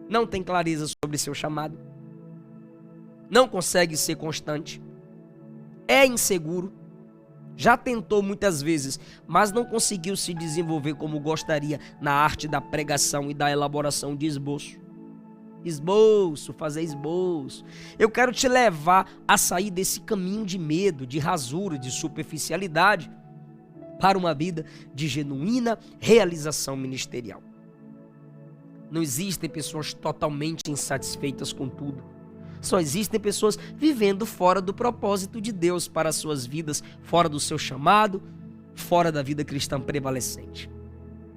não tem clareza sobre seu chamado, não consegue ser constante, é inseguro, já tentou muitas vezes, mas não conseguiu se desenvolver como gostaria na arte da pregação e da elaboração de esboço. Fazer esboço. Eu quero te levar a sair desse caminho de medo, de rasura, de superficialidade, para uma vida de genuína realização ministerial. Não existem pessoas totalmente insatisfeitas com tudo. Só existem pessoas vivendo fora do propósito de Deus para as suas vidas, fora do seu chamado, fora da vida cristã prevalecente.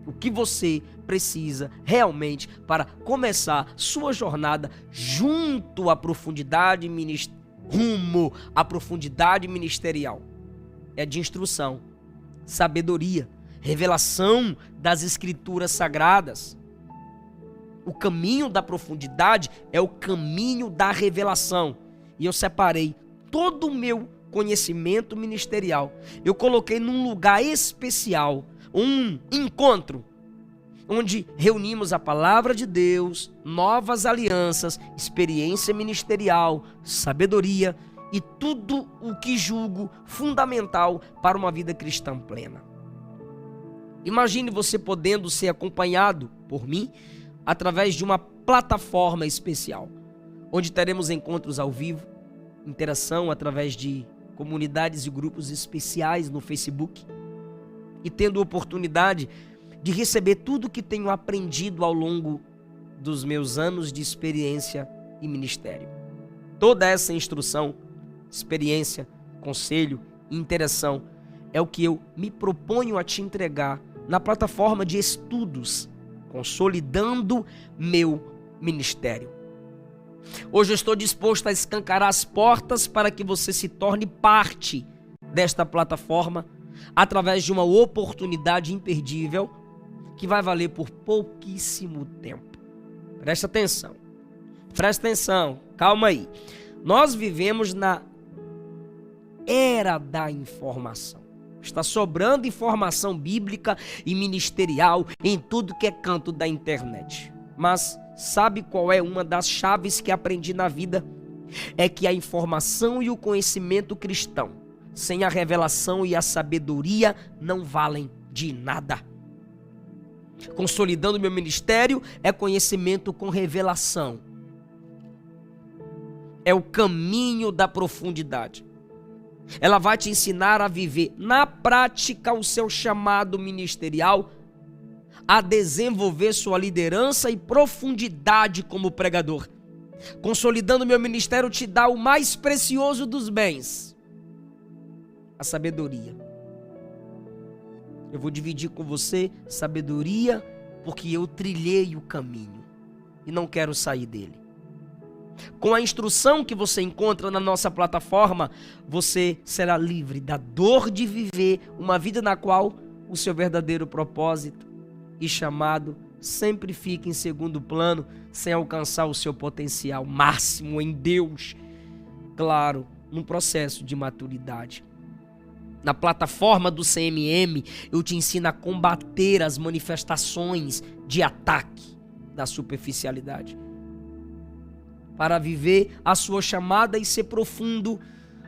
O que você precisa realmente para começar sua jornada junto à profundidade rumo à profundidade ministerial é de instrução, sabedoria, revelação das escrituras sagradas. O caminho da profundidade é o caminho da revelação. E eu separei todo o meu conhecimento ministerial. Eu coloquei num lugar especial, um encontro, onde reunimos a palavra de Deus, novas alianças, experiência ministerial, sabedoria e tudo o que julgo fundamental para uma vida cristã plena. Imagine você podendo ser acompanhado por mim através de uma plataforma especial, onde teremos encontros ao vivo, interação através de comunidades e grupos especiais no Facebook, e tendo a oportunidade de receber tudo que tenho aprendido ao longo dos meus anos de experiência e ministério. Toda essa instrução, experiência, conselho e interação é o que eu me proponho a te entregar na plataforma de estudos, consolidando meu ministério. Hoje eu estou disposto a escancarar as portas para que você se torne parte desta plataforma através de uma oportunidade imperdível que vai valer por pouquíssimo tempo. Presta atenção, calma aí. Nós vivemos na era da informação. Está sobrando informação bíblica e ministerial em tudo que é canto da internet. Mas sabe qual é uma das chaves que aprendi na vida? É que a informação e o conhecimento cristão, sem a revelação e a sabedoria, não valem de nada. Consolidando meu ministério é conhecimento com revelação. É o caminho da profundidade. Ela vai te ensinar a viver na prática o seu chamado ministerial, a desenvolver sua liderança e profundidade como pregador. Consolidando meu ministério te dá o mais precioso dos bens, a sabedoria. Eu vou dividir com você sabedoria porque eu trilhei o caminho e não quero sair dele. Com a instrução que você encontra na nossa plataforma, você será livre da dor de viver uma vida na qual o seu verdadeiro propósito e chamado sempre fica em segundo plano, sem alcançar o seu potencial máximo em Deus. Claro, num processo de maturidade. Na plataforma do CMM, eu te ensino a combater as manifestações de ataque da superficialidade. Para viver a sua chamada e ser profundo,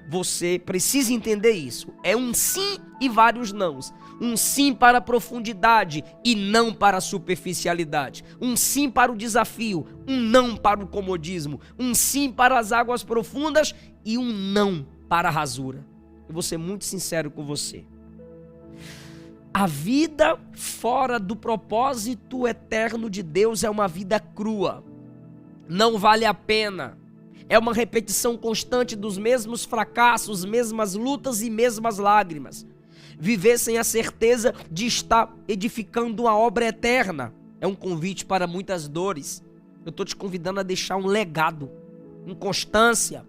você precisa entender isso. É um sim e vários nãos. Um sim para a profundidade e não para a superficialidade. Um sim para o desafio, um não para o comodismo. Um sim para as águas profundas e um não para a rasura. Eu vou ser muito sincero com você. A vida fora do propósito eterno de Deus é uma vida crua. Não vale a pena. É uma repetição constante dos mesmos fracassos, mesmas lutas e mesmas lágrimas. Viver sem a certeza de estar edificando uma obra eterna é um convite para muitas dores. Eu estou te convidando a deixar um legado, inconstância,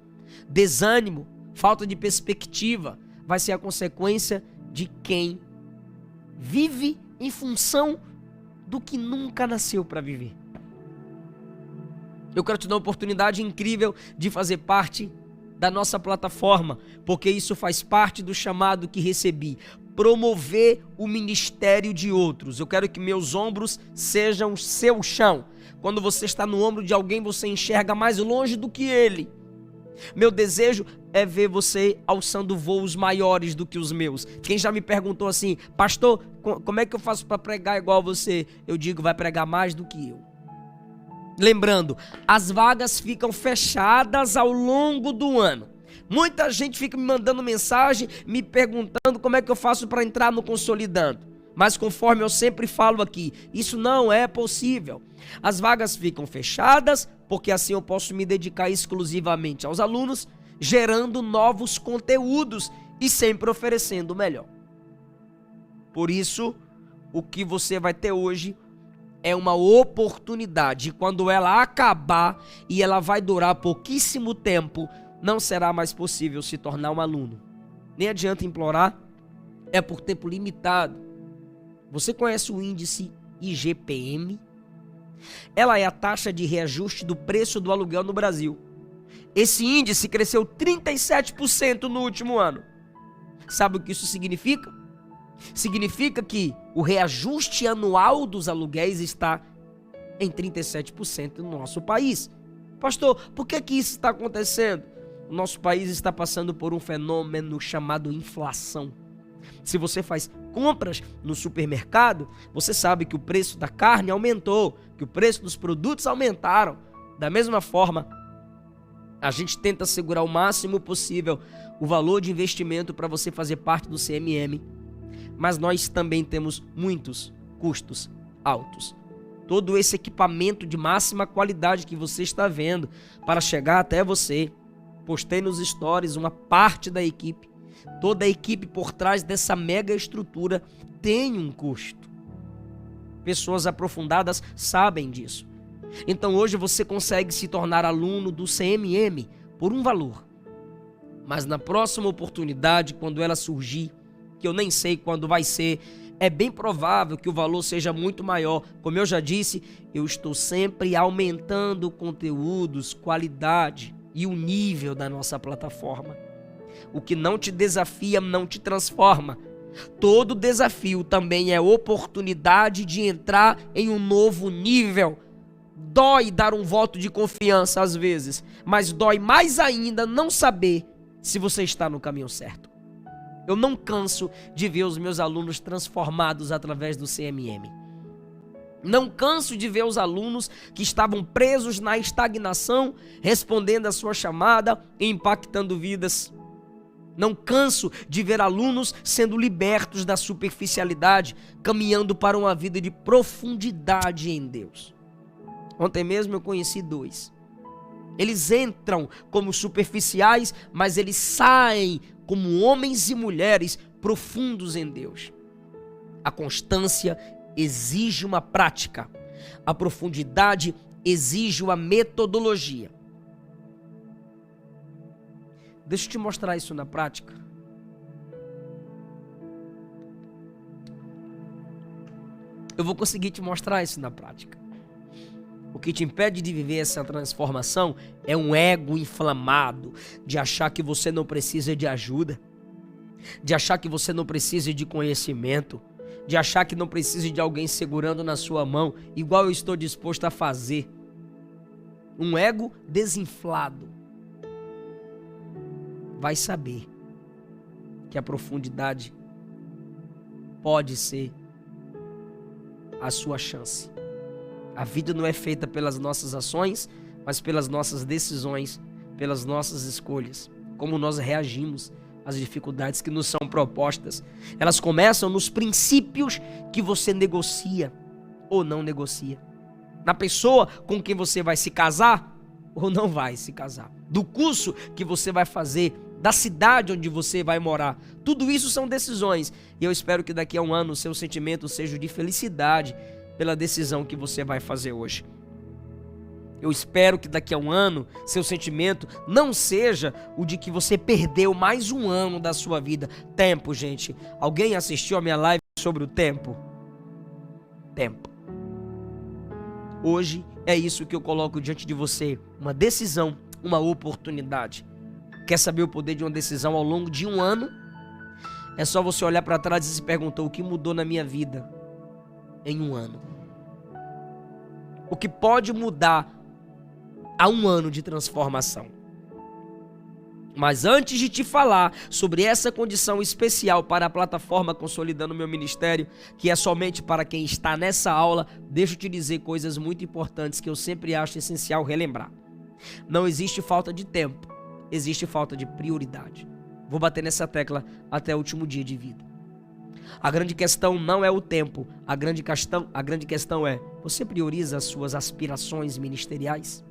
desânimo, falta de perspectiva. Vai ser a consequência de quem vive em função do que nunca nasceu para viver. Eu quero te dar uma oportunidade incrível de fazer parte da nossa plataforma, porque isso faz parte do chamado que recebi, promover o ministério de outros. Eu quero que meus ombros sejam seu chão. Quando você está no ombro de alguém, você enxerga mais longe do que ele. Meu desejo é ver você alçando voos maiores do que os meus. Quem já me perguntou assim, pastor, como é que eu faço para pregar igual você? Eu digo, vai pregar mais do que eu. Lembrando, as vagas ficam fechadas ao longo do ano. Muita gente fica me mandando mensagem, me perguntando como é que eu faço para entrar no Consolidando. Mas conforme eu sempre falo aqui, isso não é possível. As vagas ficam fechadas, porque assim eu posso me dedicar exclusivamente aos alunos, gerando novos conteúdos e sempre oferecendo o melhor. Por isso, o que você vai ter hoje é uma oportunidade. Quando ela acabar e ela vai durar pouquíssimo tempo, não será mais possível se tornar um aluno. Nem adianta implorar, é por tempo limitado. Você conhece o índice IGPM? Ela é a taxa de reajuste do preço do aluguel no Brasil. Esse índice cresceu 37% no último ano. Sabe o que isso significa? Significa que o reajuste anual dos aluguéis está em 37% no nosso país. Pastor, por que isso está acontecendo? O nosso país está passando por um fenômeno chamado inflação. Se você faz compras no supermercado, você sabe que o preço da carne aumentou, que o preço dos produtos aumentaram. Da mesma forma, a gente tenta segurar o máximo possível o valor de investimento para você fazer parte do CMM. Mas nós também temos muitos custos altos. todo esse equipamento de máxima qualidade que você está vendo para chegar até você. Postei nos stories uma parte da equipe. Toda a equipe por trás dessa mega estrutura tem um custo. Pessoas aprofundadas sabem disso. Então hoje você consegue se tornar aluno do CMM por um valor. Mas na próxima oportunidade, quando ela surgir, que eu nem sei quando vai ser, é bem provável que o valor seja muito maior. Como eu já disse, eu estou sempre aumentando conteúdos, qualidade e o nível da nossa plataforma. O que não te desafia não te transforma. Todo desafio também é oportunidade de entrar em um novo nível. Dói dar um voto de confiança às vezes, mas dói mais ainda não saber se você está no caminho certo. Eu não canso de ver os meus alunos transformados através do CMM. Não canso de ver os alunos que estavam presos na estagnação, respondendo a sua chamada e impactando vidas. Não canso de ver alunos sendo libertos da superficialidade, caminhando para uma vida de profundidade em Deus. Ontem mesmo eu conheci 2. Eles entram como superficiais, mas eles saem como homens e mulheres profundos em Deus. A constância exige uma prática. A profundidade exige uma metodologia. Deixa eu te mostrar isso na prática. Eu vou conseguir te mostrar isso na prática. O que te impede de viver essa transformação é um ego inflamado, de achar que você não precisa de ajuda, de achar que você não precisa de conhecimento, de achar que não precisa de alguém segurando na sua mão, igual eu estou disposto a fazer. Um ego desinflado. Vai saber que a profundidade pode ser a sua chance. A vida não é feita pelas nossas ações, mas pelas nossas decisões, pelas nossas escolhas. Como nós reagimos às dificuldades que nos são propostas. Elas começam nos princípios que você negocia ou não negocia. Na pessoa com quem você vai se casar ou não vai se casar. Do curso que você vai fazer, da cidade onde você vai morar. Tudo isso são decisões. E eu espero que daqui a um ano o seu sentimento seja de felicidade pela decisão que você vai fazer hoje. Eu espero que daqui a um ano seu sentimento não seja o de que você perdeu mais um ano da sua vida. Tempo, gente. Alguém assistiu a minha live sobre o tempo? Tempo. Hoje é isso que eu coloco diante de você. Uma decisão, uma oportunidade. Quer saber o poder de uma decisão ao longo de um ano? É só você olhar para trás e se perguntar o que mudou na minha vida em um ano. O que pode mudar a um ano de transformação. Mas antes de te falar sobre essa condição especial para a plataforma Consolidando Meu Ministério, que é somente para quem está nessa aula, deixa eu te dizer coisas muito importantes que eu sempre acho essencial relembrar. Não existe falta de tempo, existe falta de prioridade. Vou bater nessa tecla até o último dia de vida. A grande questão não é o tempo, a grande questão é: você prioriza as suas aspirações ministeriais?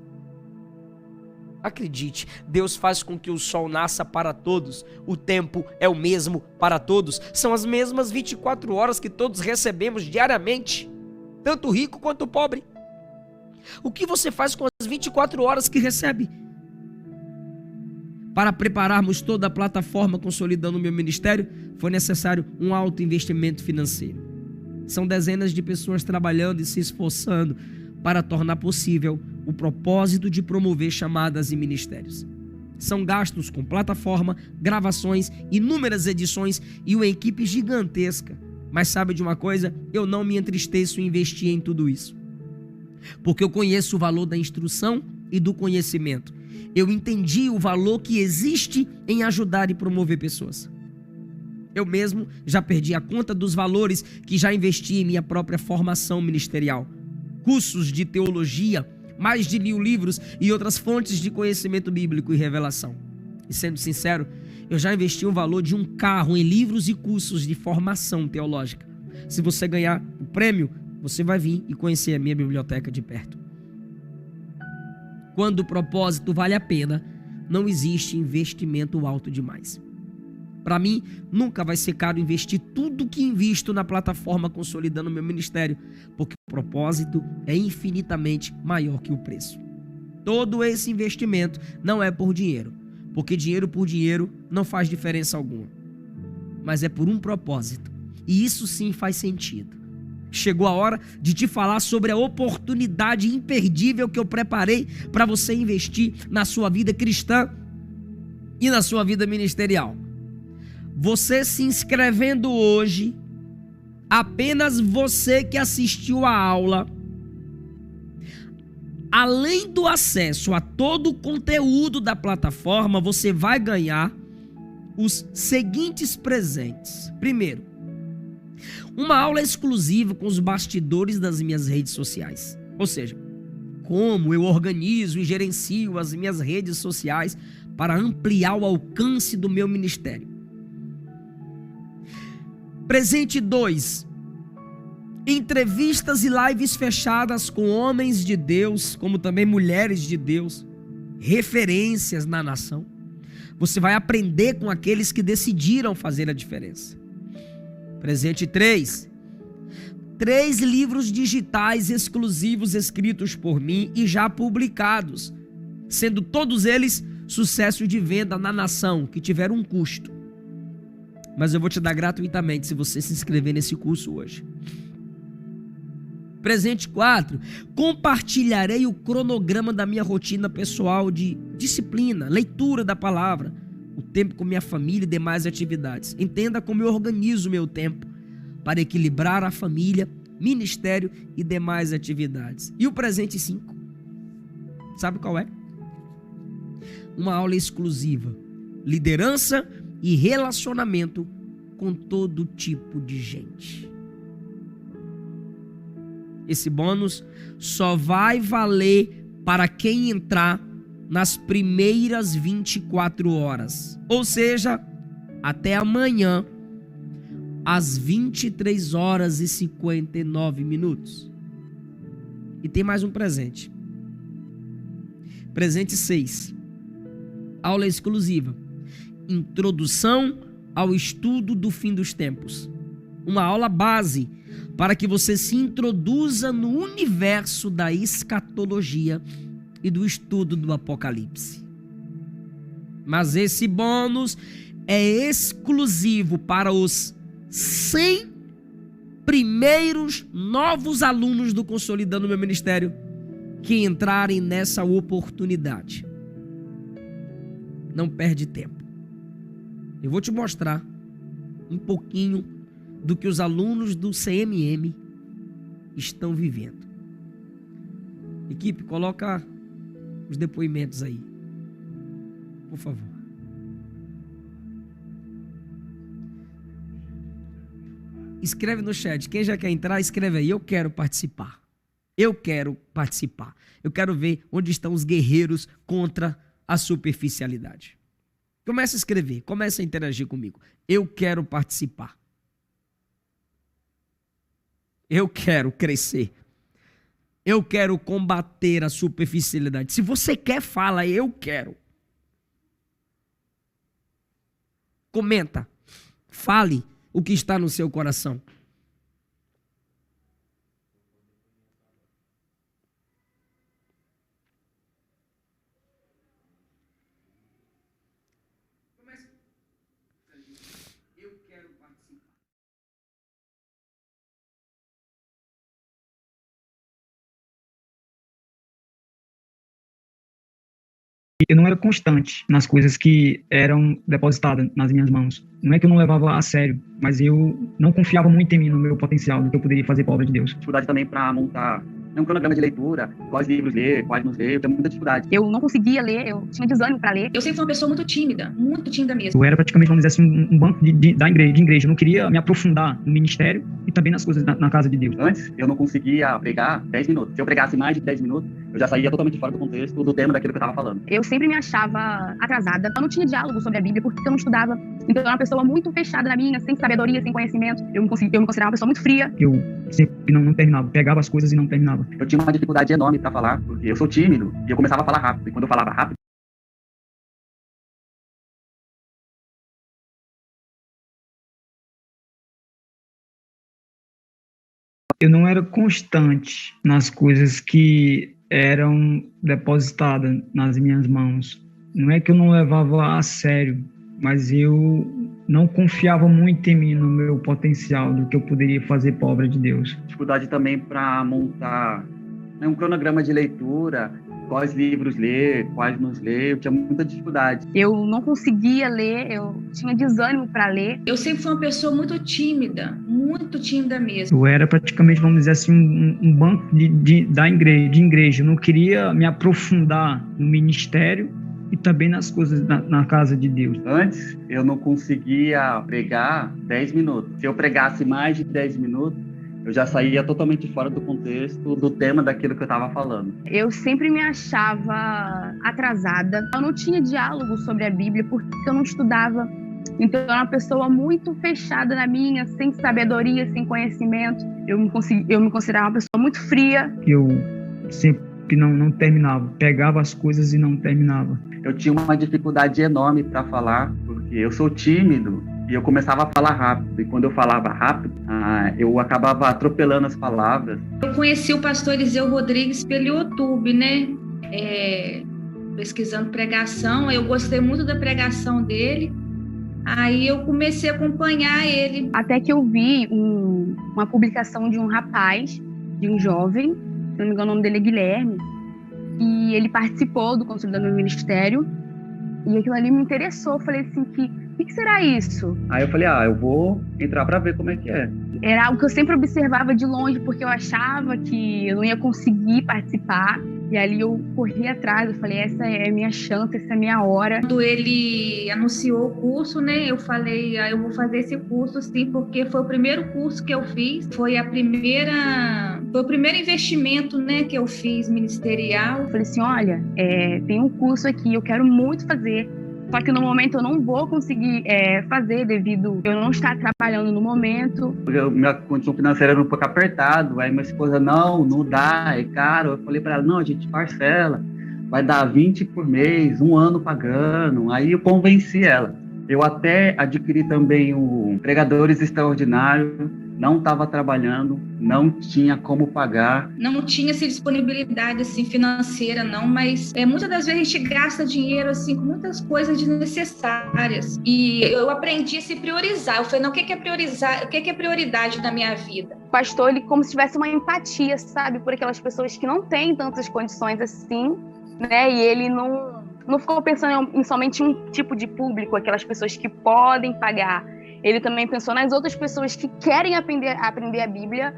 Acredite, Deus faz com que o sol nasça para todos, o tempo é o mesmo para todos, são as mesmas 24 horas que todos recebemos diariamente, tanto o rico quanto o pobre. O que você faz com as 24 horas que recebe? Para prepararmos toda a plataforma Consolidando o Meu Ministério, foi necessário um alto investimento financeiro. São dezenas de pessoas trabalhando e se esforçando para tornar possível o propósito de promover chamadas e ministérios. São gastos com plataforma, gravações, inúmeras edições e uma equipe gigantesca. Mas sabe de uma coisa? Eu não me entristeço em investir em tudo isso. Porque eu conheço o valor da instrução e do conhecimento. Eu entendi o valor que existe em ajudar e promover pessoas. Eu mesmo já perdi a conta dos valores que já investi em minha própria formação ministerial. Cursos de teologia, mais de 1000 livros e outras fontes de conhecimento bíblico e revelação. E sendo sincero, eu já investi o valor de um carro em livros e cursos de formação teológica. Se você ganhar o prêmio, você vai vir e conhecer a minha biblioteca de perto. Quando o propósito vale a pena, não existe investimento alto demais. Para mim, nunca vai ser caro investir tudo que invisto na plataforma Consolidando Meu Ministério, porque o propósito é infinitamente maior que o preço. Todo esse investimento não é por dinheiro, porque dinheiro por dinheiro não faz diferença alguma, mas é por um propósito, e isso sim faz sentido. Chegou a hora de te falar sobre a oportunidade imperdível que eu preparei para você investir na sua vida cristã e na sua vida ministerial. Você se inscrevendo hoje, apenas você que assistiu a aula, além do acesso a todo o conteúdo da plataforma, você vai ganhar os seguintes presentes. Primeiro, uma aula exclusiva com os bastidores das minhas redes sociais. Ou seja, como eu organizo e gerencio as minhas redes sociais para ampliar o alcance do meu ministério. Presente 2. Entrevistas e lives fechadas com homens de Deus, como também mulheres de Deus, referências na nação. Você vai aprender com aqueles que decidiram fazer a diferença. Presente 3. 3 livros digitais exclusivos escritos por mim e já publicados, sendo todos eles sucesso de venda na nação, que tiveram um custo. Mas eu vou te dar gratuitamente se você se inscrever nesse curso hoje. Presente 4. Compartilharei o cronograma da minha rotina pessoal de disciplina, leitura da palavra, o tempo com minha família e demais atividades. Entenda como eu organizo o meu tempo para equilibrar a família, ministério e demais atividades. E o presente 5. Sabe qual é? Uma aula exclusiva. Liderança e relacionamento com todo tipo de gente. Esse bônus só vai valer para quem entrar nas primeiras 24 horas. Ou seja, até amanhã, às 23 horas e 59 minutos. E tem mais um presente. Presente 6. Aula exclusiva. Introdução ao estudo do fim dos tempos. Uma aula base para que você se introduza no universo da escatologia e do estudo do Apocalipse. Mas esse bônus é exclusivo para os 100 primeiros novos alunos do Consolidando Meu Ministério que entrarem nessa oportunidade. Não perde tempo. Eu vou te mostrar um pouquinho do que os alunos do CMM estão vivendo. Equipe, coloca os depoimentos aí, por favor. Escreve no chat. Quem já quer entrar, escreve aí. Eu quero participar. Eu quero participar. Eu quero ver onde estão os guerreiros contra a superficialidade. Comece a escrever, comece a interagir comigo. Eu quero participar. Eu quero crescer. Eu quero combater a superficialidade. Se você quer, fala, eu quero. Comenta. Fale o que está no seu coração. Eu quero participar. Eu não era constante nas coisas que eram depositadas nas minhas mãos. Não é que eu não levava a sério, mas eu não confiava muito em mim, no meu potencial, no que eu poderia fazer para a obra de Deus. Dificuldade também para montar um cronograma de leitura, quais livros ler, quais não ler, eu tenho muita dificuldade. Eu não conseguia ler, eu tinha desânimo para ler. Eu sempre fui uma pessoa muito tímida mesmo. Eu era praticamente, vamos dizer assim, um banco da igreja. Eu não queria me aprofundar no ministério e também nas coisas na casa de Deus. Antes, eu não conseguia pregar 10 minutos. Se eu pregasse mais de 10 minutos, eu já saía totalmente fora do contexto do tema daquilo que eu estava falando. Eu sempre me achava atrasada. Eu não tinha diálogo sobre a Bíblia porque eu não estudava. Então eu era uma pessoa muito fechada na minha, sem sabedoria, sem conhecimento. Eu me considerava uma pessoa muito fria. Eu sempre não terminava, pegava as coisas e não terminava. Eu tinha uma dificuldade enorme para falar, porque eu sou tímido e eu começava a falar rápido. E quando eu falava rápido, Eu não era constante nas coisas que eram depositadas nas minhas mãos. Não é que eu não levava a sério, mas eu não confiava muito em mim, no meu potencial, do que eu poderia fazer para a obra de Deus. dificuldade também para montar, né, um cronograma de leitura, quais livros ler, quais não ler, eu tinha muita dificuldade. Eu não conseguia ler, eu tinha desânimo para ler. Eu sempre fui uma pessoa muito tímida mesmo. Eu era praticamente, vamos dizer assim, um banco de igreja. Eu não queria me aprofundar no ministério e também nas coisas na casa de Deus. Antes, eu não conseguia pregar 10 minutos. Se eu pregasse mais de 10 minutos, eu já saía totalmente fora do contexto do tema daquilo que eu estava falando. Eu sempre me achava atrasada. Eu não tinha diálogo sobre a Bíblia porque eu não estudava. Então eu era uma pessoa muito fechada na minha, sem sabedoria, sem conhecimento. Eu me considerava uma pessoa muito fria. Eu sempre não terminava, pegava as coisas e não terminava. Eu tinha uma dificuldade enorme para falar, porque eu sou tímido e eu começava a falar rápido. E quando eu falava rápido, eu acabava atropelando as palavras. Eu conheci o pastor Eliseu Rodrigues pelo YouTube, né? Pesquisando pregação. Eu gostei muito da pregação dele. Aí eu comecei a acompanhar ele. Até que eu vi uma publicação de um rapaz, de um jovem, se não me engano o nome dele é Guilherme, e ele participou do Conselho do meu Ministério, e aquilo ali me interessou. Eu falei assim, o que será isso? Aí eu falei, eu vou entrar para ver como é que é. Era algo que eu sempre observava de longe, porque eu achava que eu não ia conseguir participar. E ali eu corri atrás, eu falei, essa é a minha chance, essa é a minha hora. Quando ele anunciou o curso, né, eu falei, eu vou fazer esse curso sim, porque foi o primeiro curso que eu fiz, foi o primeiro investimento, né, que eu fiz ministerial. Eu falei assim, olha, tem um curso aqui, eu quero muito fazer, só que no momento eu não vou conseguir fazer devido eu não estar trabalhando no momento. Minha condição financeira era um pouco apertado, aí minha esposa, não dá, é caro. Eu falei para ela, não, a gente parcela, vai dar 20 por mês, 1 ano pagando. Aí eu convenci ela. Eu até adquiri também o Pregadores Extraordinários, não estava trabalhando, não tinha como pagar. Não tinha essa disponibilidade assim, financeira, não, mas muitas das vezes a gente gasta dinheiro assim, com muitas coisas desnecessárias. E eu aprendi a se priorizar. Eu falei, não, o que é priorizar? O que é prioridade na minha vida? O pastor, ele como se tivesse uma empatia, sabe, por aquelas pessoas que não têm tantas condições assim, né? E ele não ficou pensando em somente um tipo de público, aquelas pessoas que podem pagar. Ele também pensou nas outras pessoas que querem aprender a Bíblia,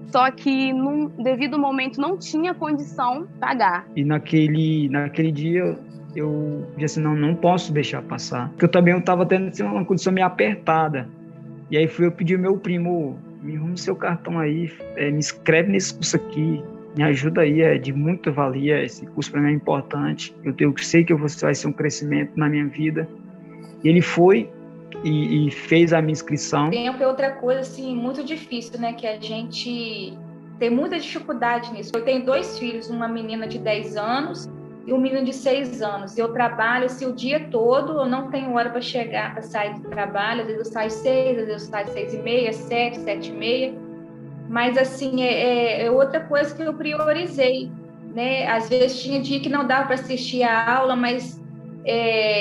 só que num devido momento não tinha condição de pagar. E naquele dia eu disse assim, não posso deixar passar. Porque eu também estava tendo assim, uma condição meio apertada. E aí eu pedi ao meu primo, me arruma seu cartão aí, me inscreve nesse curso aqui, me ajuda aí, é de muita valia, esse curso para mim é importante. Eu sei que vai ser um crescimento na minha vida. E ele foi e fez a minha inscrição. Tempo é outra coisa, assim, muito difícil, né? Que a gente tem muita dificuldade nisso. Eu tenho 2 filhos, uma menina de 10 anos e um menino de 6 anos. Eu trabalho, assim, o dia todo, eu não tenho hora para chegar, para sair do trabalho. Às vezes eu saio 6, às vezes eu saio 6h30, 7, 7h30. Mas, assim, é outra coisa que eu priorizei, né? Às vezes tinha dia que não dava para assistir a aula, mas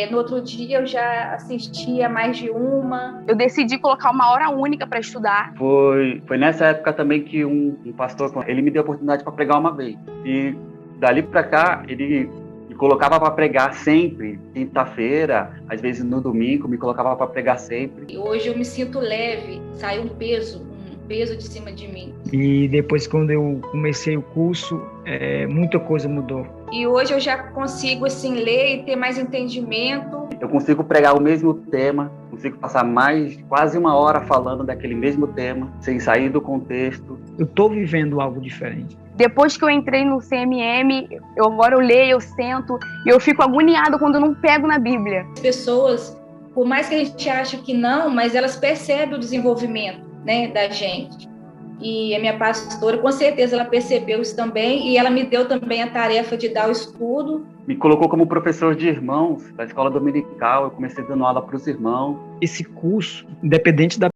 no outro dia eu já assistia mais de uma. Eu decidi colocar uma hora única para estudar. Foi nessa época também que um pastor, ele me deu a oportunidade para pregar uma vez. E dali para cá, ele me colocava para pregar sempre, quinta-feira, às vezes no domingo, me colocava para pregar sempre. E hoje eu me sinto leve, sai um peso de cima de mim. E depois, quando eu comecei o curso, muita coisa mudou. E hoje eu já consigo, assim, ler e ter mais entendimento. Eu consigo pregar o mesmo tema, consigo passar quase 1 hora falando daquele mesmo tema, sem sair do contexto. Eu estou vivendo algo diferente. Depois que eu entrei no CMM, agora eu leio, eu sento, e eu fico agoniada quando eu não pego na Bíblia. As pessoas, por mais que a gente ache que não, mas elas percebem o desenvolvimento, né, da gente. E a minha pastora, com certeza, ela percebeu isso também, e ela me deu também a tarefa de dar o estudo. Me colocou como professor de irmãos da escola dominical, eu comecei dando aula para os irmãos. Esse curso, independente da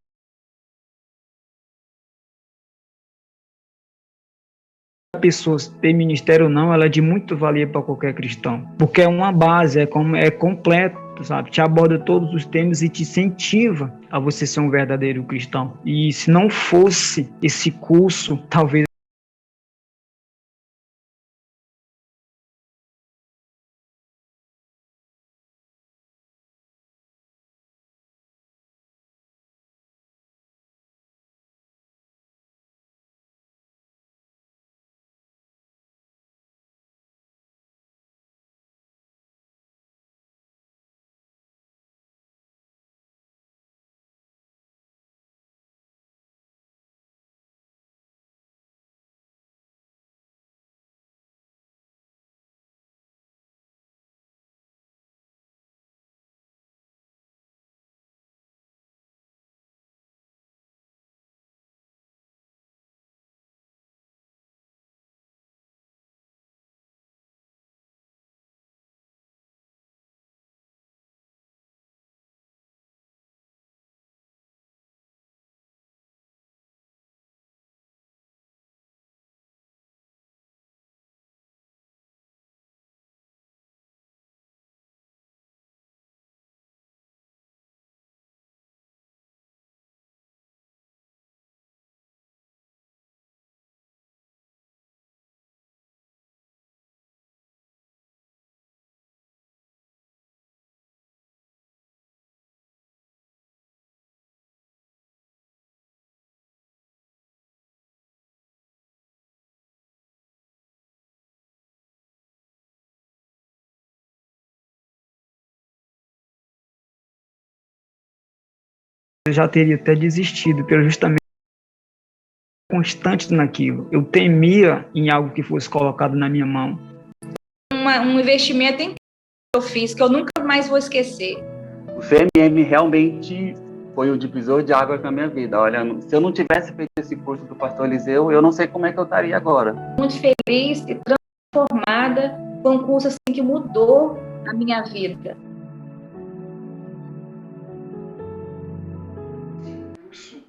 pessoa ter ministério ou não, ela é de muito valia para qualquer cristão, porque é uma base, é completo, sabe? Te aborda todos os temas e te incentiva a você ser um verdadeiro cristão. E se não fosse esse curso, talvez eu já teria até desistido, pelo justamente constante naquilo. Eu temia em algo que fosse colocado na minha mão. Um investimento em que eu fiz, que eu nunca mais vou esquecer. O CMM realmente foi o divisor de águas na minha vida. Olha, se eu não tivesse feito esse curso do pastor Eliseu, eu não sei como é que eu estaria agora. Muito feliz e transformada. Foi um curso assim, que mudou a minha vida.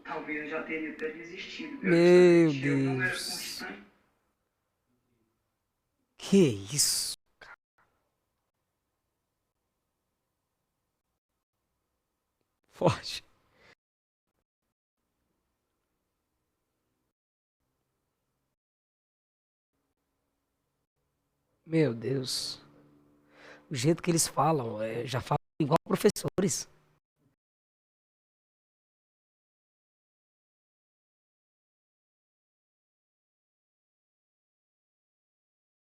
Talvez eu já teria até desistido. Meu Deus. Que isso? Forte. Meu Deus. O jeito que eles falam, já falam igual professores.